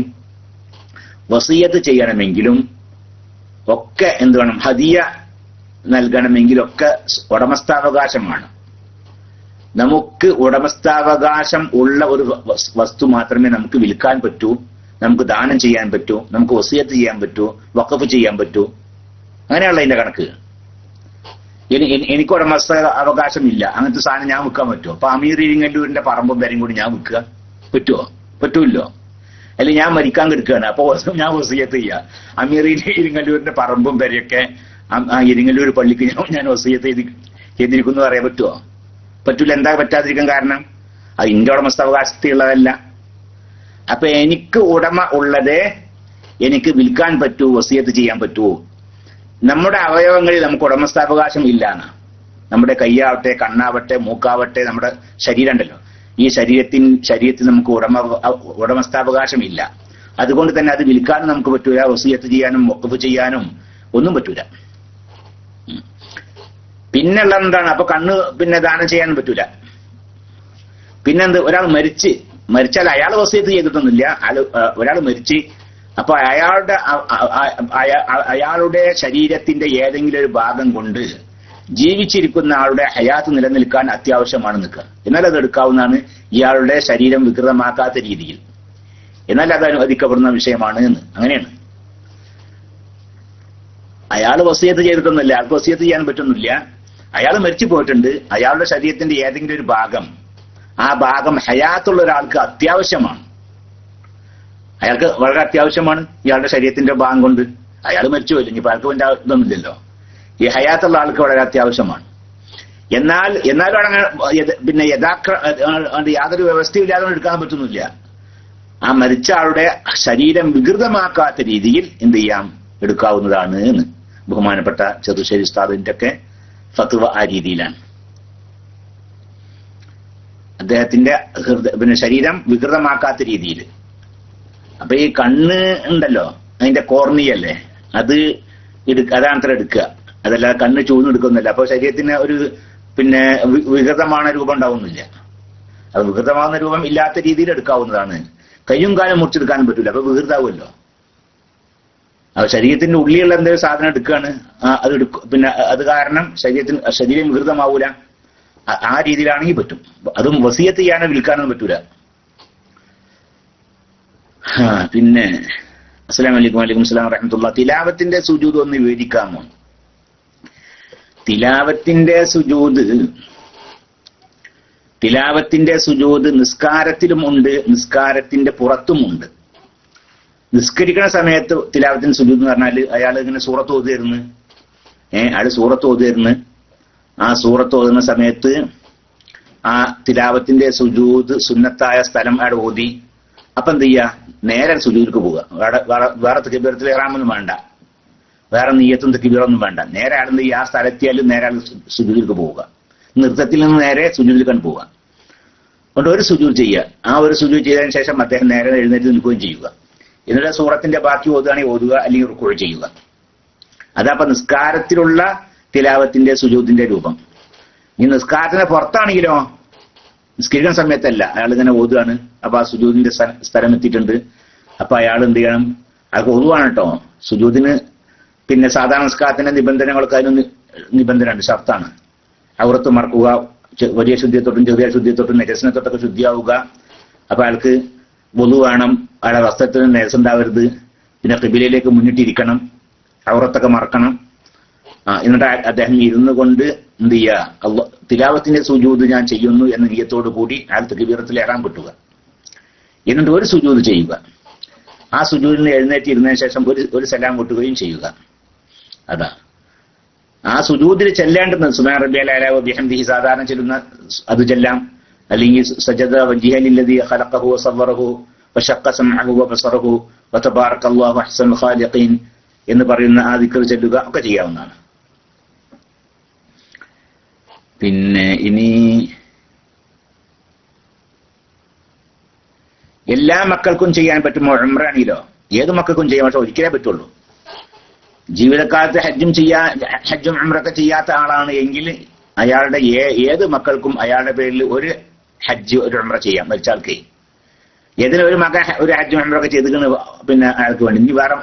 വസിയത്ത് ചെയ്യണമെങ്കിലും ഒക്കെ എന്ത് വേണം? ഹദിയ നൽകണമെങ്കിലൊക്കെ ഉടമസ്ഥാവകാശമാണ്. നമുക്ക് ഉടമസ്ഥാവകാശം ഉള്ള ഒരു വസ്തു മാത്രമേ നമുക്ക് വിൽക്കാൻ പറ്റൂ, നമുക്ക് ദാനം ചെയ്യാൻ പറ്റൂ, നമുക്ക് വസിയത്ത് ചെയ്യാൻ പറ്റൂ, വഖഫ് ചെയ്യാൻ പറ്റൂ. അങ്ങനെയുള്ള അതിന്റെ കണക്ക്. എനിക്ക് ഉടമസ്ഥ അവകാശം ഇല്ല, അങ്ങനത്തെ സാധനം ഞാൻ വിൽക്കാൻ പറ്റുമോ? അപ്പൊ അമീർ ഇരിങ്ങല്ലൂരിന്റെ പറമ്പും പേരും കൂടി ഞാൻ വിൽക്കുക പറ്റുമോ? പറ്റൂല്ലോ. അല്ലെങ്കിൽ ഞാൻ മരിക്കാൻ കിടക്കുകയാണ്, അപ്പൊ ഞാൻ വസിയത്ത് ചെയ്യാം. അമീർ ഇരിങ്ങല്ലൂരിന്റെ പറമ്പും പേരൊക്കെ ഇരിങ്ങല്ലൂർ പള്ളിക്ക് ഞാൻ വസിയത്ത് ചെയ്തിരിക്കുന്നു പറയാൻ പറ്റുമോ? പറ്റൂല. എന്താ പറ്റാതിരിക്കാൻ കാരണം? അത് എന്റെ ഉടമസ്ഥാവകാശത്തിലുള്ളതല്ല. അപ്പൊ എനിക്ക് ഉടമ ഉള്ളതേ എനിക്ക് വിൽക്കാൻ പറ്റൂ, വസിയത്ത് ചെയ്യാൻ പറ്റൂ. നമ്മുടെ അവയവങ്ങളിൽ നമുക്ക് ഉടമസ്ഥാവകാശം ഇല്ലാന്ന്. നമ്മുടെ കൈയാവട്ടെ, കണ്ണാവട്ടെ, മൂക്കാവട്ടെ, നമ്മുടെ ശരീരം ഉണ്ടല്ലോ, ഈ ശരീരത്തിൽ നമുക്ക് ഉടമസ്ഥാവകാശം ഇല്ല. അതുകൊണ്ട് തന്നെ അത് വിൽക്കാനും നമുക്ക് പറ്റൂല, വസിയത്ത് ചെയ്യാനും വഖഫ് ചെയ്യാനും ഒന്നും പറ്റൂല. പിന്നെയുള്ള എന്താണ്? അപ്പൊ കണ്ണ് പിന്നെ ദാനം ചെയ്യാനും പറ്റൂല. പിന്നെന്ത്? ഒരാൾ മരിച്ചാൽ അയാൾ വസിയത്ത് ചെയ്തിട്ടൊന്നുമില്ല. ഒരാൾ മരിച്ച് അപ്പൊ അയാളുടെ ശരീരത്തിന്റെ ഏതെങ്കിലും ഒരു ഭാഗം കൊണ്ട് ജീവിച്ചിരിക്കുന്ന ആളുടെ ഹയാത്ത് നിലനിൽക്കാൻ അത്യാവശ്യമാണ് നിൽക്കുക. എന്നാൽ അത് എടുക്കാവുന്നതാണ് ഇയാളുടെ ശരീരം വികൃതമാക്കാത്ത രീതിയിൽ. എന്നാൽ അത് അനുവദിക്കപ്പെടുന്ന വിഷയമാണ് എന്ന്. അങ്ങനെയാണ്. അയാൾ വസിയത്ത് ചെയ്തിട്ടൊന്നുമില്ല, അയാൾക്ക് വസിയത്ത് ചെയ്യാൻ പറ്റുന്നില്ല. അയാൾ മരിച്ചു പോയിട്ടുണ്ട്. അയാളുടെ ശരീരത്തിന്റെ ഏതെങ്കിലും ഒരു ഭാഗം, ആ ഭാഗം ഹയാത്തുള്ള ഒരാൾക്ക് അത്യാവശ്യമാണ്. അയാൾക്ക് വളരെ അത്യാവശ്യമാണ് ഇയാളുടെ ശരീരത്തിന്റെ ഭാഗം കൊണ്ട്. അയാൾ മരിച്ചു പോയില്ല, ഇനിയിപ്പോ അയാൾക്ക് വേണ്ട ഇതൊന്നുമില്ലല്ലോ. ഈ ഹയാത്തുള്ള ആൾക്ക് വളരെ അത്യാവശ്യമാണ്. എന്നാലും പിന്നെ യാതൊരു വ്യവസ്ഥയും ഇല്ലാതെ എടുക്കാൻ പറ്റുന്നില്ല. ആ മരിച്ച ആളുടെ ശരീരം വികൃതമാക്കാത്ത രീതിയിൽ എന്ത് ചെയ്യാം? എടുക്കാവുന്നതാണ് എന്ന് ബഹുമാനപ്പെട്ട ചെറുശ്ശേരി ഉസ്താദിന്റെ ഒക്കെ ഫത്വ ആ രീതിയിലാണ്. അദ്ദേഹത്തിന്റെ പിന്നെ ശരീരം വികൃതമാക്കാത്ത രീതിയിൽ. അപ്പൊ ഈ കണ്ണ് ഉണ്ടല്ലോ, അതിന്റെ കോർണിയല്ലേ, അതാണ് അത്ര എടുക്കുക. അതല്ല കണ്ണ് ചൂഴ്ന്നെടുക്കുന്നില്ല. അപ്പൊ ശരീരത്തിന് ഒരു പിന്നെ വികൃതமான രൂപം ഉണ്ടാവുന്നില്ല. അത് വികൃതമാകുന്ന രൂപം ഇല്ലാത്ത രീതിയിൽ എടുക്കാവുന്നതാണ്. കയ്യും കാലം മുറിച്ചെടുക്കാനും പറ്റൂല, അപ്പൊ വികൃതാവുമല്ലോ. അപ്പൊ ശരീരത്തിന്റെ ഉള്ളിലുള്ള എന്തെങ്കിലും സാധനം എടുക്കുകയാണ്, അത് എടുക്കും. പിന്നെ അത് കാരണം ശരീരം വികൃതമാവൂല. ആ രീതിയിലാണെങ്കിൽ പറ്റും. അതും വസിയത്ത് ചെയ്യാനോ വിൽക്കാനോ പറ്റൂല. പിന്നെ അസ്സലാമു അലൈക്കും. വലൈക്കും അസ്സലാം വറഹ്മത്തുള്ളാഹി. തിലാവത്തിന്റെ സുജൂദ് ഒന്ന് വിവരിക്കാമോ? തിലാവത്തിന്റെ സുജൂദ് നിസ്കാരത്തിലും ഉണ്ട്, നിസ്കാരത്തിന്റെ പുറത്തുമുണ്ട്. നിസ്കരിക്കുന്ന സമയത്ത് തിലാവത്തിന് സുജൂദ് എന്ന് പറഞ്ഞാൽ അയാൾ ഇങ്ങനെ സൂറത്ത് ഓതുന്നു. അയാൾ സൂറത്ത് ഓതുന്നു. ആ സൂറത്ത് ഓതുന്ന സമയത്ത് ആ തിലാവത്തിന്റെ സുജൂദ് സുന്നത്തായ സ്ഥലം അയാൾ ഓതി. അപ്പൊ എന്ത് ചെയ്യാ? നേരെ സുജൂദിലേക്ക് പോവുക. വേറെ തക്ബീറത്തുൽ ഇഹ്റാമൊന്നും വേണ്ട, വേറെ നിയ്യത്തും തക്ബീറൊന്നും വേണ്ട. നേരെ അയാൾ എന്ത് ചെയ്യുക? ആ സ്ഥലത്തിയാലും നേരെ അയാൾ സുജൂദിലേക്ക് പോവുക. നൃത്തത്തിൽ നിന്ന് നേരെ സുജൂദിലേക്കാണ് പോവുക. അതുകൊണ്ട് ഒരു സുജൂദ് ചെയ്യുക. ആ ഒരു സുജൂദ് ചെയ്തതിനു ശേഷം അദ്ദേഹം നേരെ എഴുന്നേറ്റ് നിൽക്കുകയും ചെയ്യുക. എന്നിട്ട് സൂറത്തിന്റെ ബാക്കി ഓതുകയാണെങ്കിൽ ഓതുക, അല്ലെങ്കിൽ റുക്കൂ ചെയ്യുക. അതപ്പൊ നിസ്കാരത്തിലുള്ള തിലാവത്തിന്റെ സുജൂദിന്റെ രൂപം. ഈ നിസ്കാരത്തിന് പുറത്താണെങ്കിലോ, നിസ്കരിക്കുന്ന സമയത്തല്ല, അയാൾ ഇങ്ങനെ ഓതുകയാണ്. അപ്പൊ ആ സുജൂദിന്റെ സ്ഥലം എത്തിയിട്ടുണ്ട്. അപ്പൊ അയാൾ എന്ത് ചെയ്യണം? അയാൾക്ക് ഒതുവാണ് കേട്ടോ. സുജൂദിന് പിന്നെ സാധാരണ നിസ്കാരത്തിന്റെ നിബന്ധനകൾക്ക് അതിന് നിബന്ധനയുണ്ട്, ഷർത്താണ്. ഔറത്ത് മറക്കുക, വലിയ ശുദ്ധിയെത്തൊട്ടും ചെറിയ ശുദ്ധിയെത്തൊട്ടും നജസിനെ തൊട്ടൊക്കെ ശുദ്ധിയാവുക. അപ്പൊ അയാൾക്ക് വുളു വേണം, അയാളുടെ വസ്ത്രത്തിന് നജസുണ്ടാവരുത്, പിന്നെ ഖിബിലയിലേക്ക് മുന്നിട്ടിരിക്കണം, ഔറത്തൊക്കെ മറക്കണം. എന്നിട്ട് അദ്ദേഹം ഇരുന്നു കൊണ്ട് എന്ത് ചെയ്യുക? തിലാവത്തിന്റെ സുജൂദ് ഞാൻ ചെയ്യുന്നു എന്ന നിയ്യത്തോടു കൂടി അയാൾ തക്ബീറത്തിൽ ഇഹ്റാം കിട്ടുക. എന്നിട്ട് ഒരു സുജൂദ് ചെയ്യുക. ആ സുജൂദിന് എഴുന്നേറ്റ് ഇരുന്നതിന് ശേഷം ഒരു സലാം കൊട്ടുകയും ചെയ്യുക. അതാ ആ സുജൂദിൽ ചെല്ലേണ്ടുന്നത്. സുബ്ഹാന റബ്ബിയൽ അഅ്ലാ വബിഹംദിഹി സാധാരണ ചെല്ലുന്ന അത് ചെല്ലാം. അല്ലെങ്കിൽ സജദ വജ്ഹഹു ലില്ലദീ ഖലഖഹു വസവ്വറഹു വശഖ്ഖ സമഅഹു വബസറഹു വതബാറകല്ലാഹു അഹ്സനുൽ ഖാലിഖീൻ എന്ന് പറയുന്ന ആ ദിക്ർ ചെല്ലുക ഒക്കെ ചെയ്യാവുന്നതാണ്. പിന്നെ ഇനി എല്ലാ മക്കൾക്കും ചെയ്യാൻ പറ്റുമോ ഉംറയാണെങ്കിലോ? ഏത് മക്കൾക്കും ചെയ്യാൻ, പക്ഷെ ഒരിക്കലേ പറ്റുള്ളൂ. ജീവിതകാലത്ത് ഹജ്ജും ഉംറയൊക്കെ ചെയ്യാത്ത ആളാണ് എങ്കിൽ അയാളുടെ ഏത് മക്കൾക്കും അയാളുടെ പേരിൽ ഒരു ഹജ്ജ് ഒരു ഉംറ ചെയ്യാം മരിച്ചാൾക്ക്. ഏതിനും ഒരു മകൻ ഒരു ഹജ്ജും ഉംറയൊക്കെ ചെയ്തിട്ട് പിന്നെ അയാൾക്ക് വേണ്ടി ഇനി വേറെ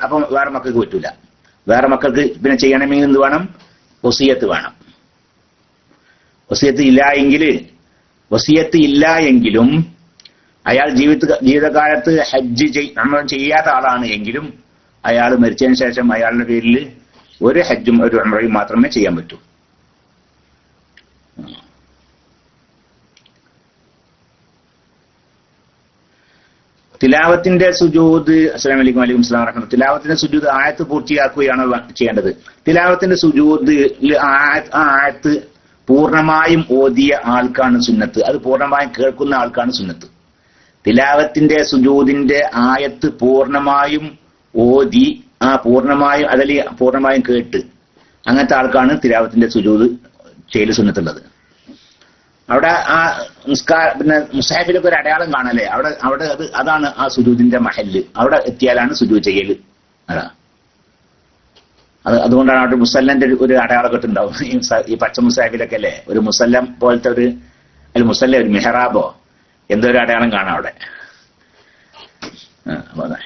മക്കൾക്ക് പറ്റൂല. വേറെ മക്കൾക്ക് പിന്നെ ചെയ്യണമെങ്കിൽ എന്ത് വേണം? വസിയത്ത് വേണം. വസിയത്ത് ഇല്ല എങ്കിലും അയാൾ ജീവിതകാലത്ത് ഹജ്ജ് ചെയ്യാത്ത ആളാണ് എങ്കിലും അയാൾ മരിച്ചതിന് ശേഷം അയാളുടെ പേരിൽ ഒരു ഹജ്ജും ഒരു ഉംറയും മാത്രമേ ചെയ്യാൻ പറ്റൂ. തിലാവത്തിന്റെ സുജൂദ്, അസ്സലാമു അലൈക്കും വലൈക്കും അസ്സലാം വറഹ്മത്തുള്ളാഹി. തിലാവത്തിന്റെ സുജൂദ് ആയത്ത് പൂർത്തിയാക്കുകയാണ് ചെയ്യേണ്ടത്. തിലാവത്തിന്റെ സുജൂദിൽ ആയത്ത് പൂർണ്ണമായും ഓതിയ ആൾക്കാണ് സുന്നത്ത്. അത് പൂർണ്ണമായും കേൾക്കുന്ന ആൾക്കാണ് സുന്നത്ത്. തിലാവത്തിന്റെ സുജൂദിന്റെ ആയത്ത് പൂർണ്ണമായും ഓതി പൂർണ്ണമായും അതല്ലെങ്കിൽ പൂർണ്ണമായും കേട്ട് അങ്ങനത്തെ ആൾക്കാണ് തിലാവത്തിന്റെ സുജൂദ് ചെയ്യൽ സുന്നത്തുള്ളത്. അവിടെ ആ പിന്നെ മുസാഹിഫിലൊക്കെ ഒരു അടയാളം കാണല്ലേ, അവിടെ അതാണ് ആ സുജൂദിന്റെ മഹല്ല്. അവിടെ എത്തിയാലാണ് സുജൂദ് ചെയ്യൽ. അതാ അതുകൊണ്ടാണ് അവിടെ മുസല്ലന്റെ ഒരു അടയാളം കെട്ടുണ്ടാവും. ഈ പച്ച മുസാഹിഫിലൊക്കെ അല്ലേ ഒരു മുസല്ലം പോലത്തെ ഒരു ഒരു മെഹറാബോ എന്തോ ഒരു അടയാളം കാണാം അവിടെ.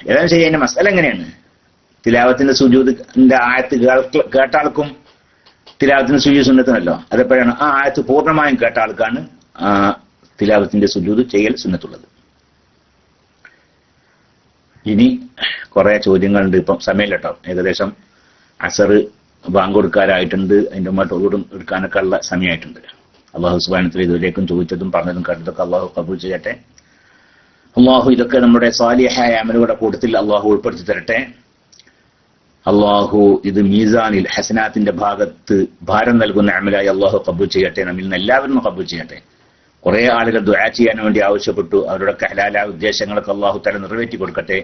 ഏതായാലും ശരി, അതിന്റെ മസല എങ്ങനെയാണ്? തിലാവത്തിന്റെ സുജൂദിന്റെ ആയത്ത് കേട്ടാൾക്കും തിലാവത്തിന്റെ സുജൂദ് സുന്നത്തുമല്ലോ. അതെപ്പോഴാണ് ആ ആയത്ത് പൂർണ്ണമായും കേട്ട ആൾക്കാണ് തിലാവത്തിന്റെ സുജൂദ് ചെയ്യൽ സുന്നത്തുള്ളത്. ഇനി കുറെ ചോദ്യങ്ങളുണ്ട്. ഇപ്പം സമയമില്ല കേട്ടോ. ഏകദേശം അസർ ബാങ്ക് കൊടുക്കാറായിട്ടുണ്ട്. അതിന്റെ മുമ്പോട്ട് എടുക്കാനൊക്കെ ഉള്ള സമയമായിട്ടുണ്ട്. അള്ളാഹു സുബ്ഹാനഹു വ തആല ഇതിലേക്കും ചോദിച്ചതും പറഞ്ഞതും കേട്ടതൊക്കെ അള്ളാഹു ഖബൂൽ ചെയ്യട്ടെ. അള്ളാഹു ഇതൊക്കെ നമ്മുടെ സാലിഹായ അമലുകളുടെ കൂട്ടത്തിൽ അള്ളാഹു ഉൾപ്പെടുത്തി തരട്ടെ. അള്ളാഹു ഇത് മീസാനിൽ ഹസനാത്തിന്റെ ഭാഗത്ത് ഭാരം നൽകുന്ന അമലായി അള്ളാഹു ഖബൂൽ ചെയ്യട്ടെ. നമ്മിൽ നിന്ന് എല്ലാവരും ഖബൂൽ ചെയ്യട്ടെ. കുറെ ആളുകൾ ദുആ ചെയ്യാൻ വേണ്ടി ആവശ്യപ്പെട്ടു. അവരുടെ ഹലാലായ ഉദ്ദേശങ്ങളൊക്കെ അള്ളാഹു തആല നിറവേറ്റി കൊടുക്കട്ടെ.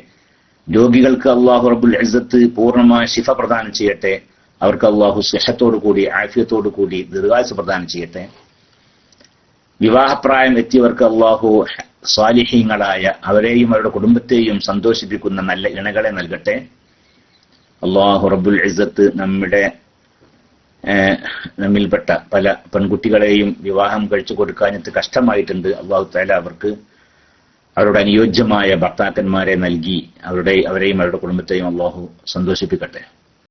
രോഗികൾക്ക് അള്ളാഹു റബ്ബുൽ ഇസ്സത്ത് പൂർണ്ണമായ ശിഫ പ്രദാനം ചെയ്യട്ടെ. അവർക്ക് അള്ളാഹു സിഹത്തോടു കൂടി ആഫിയത്തോടു കൂടി ദീർഘായുസ്സ് പ്രദാനം ചെയ്യട്ടെ. വിവാഹപ്രായം എത്തിയവർക്ക് അള്ളാഹു സ്വാലിഹീങ്ങളായ അവരെയും അവരുടെ കുടുംബത്തെയും സന്തോഷിപ്പിക്കുന്ന നല്ല ഇണകളെ നൽകട്ടെ. അള്ളാഹു റബ്ബുൽ ഇസ്സത്ത് നമ്മിൽപ്പെട്ട പല പെൺകുട്ടികളെയും വിവാഹം കഴിച്ചു കൊടുക്കാനത്ത് കഷ്ടമായിട്ടുണ്ട്. അള്ളാഹു തആല അവർക്ക് അവരുടെ അനുയോജ്യമായ ഭർത്താക്കന്മാരെ നൽകി അവരെയും അവരുടെ കുടുംബത്തെയും അള്ളാഹു സന്തോഷിപ്പിക്കട്ടെ.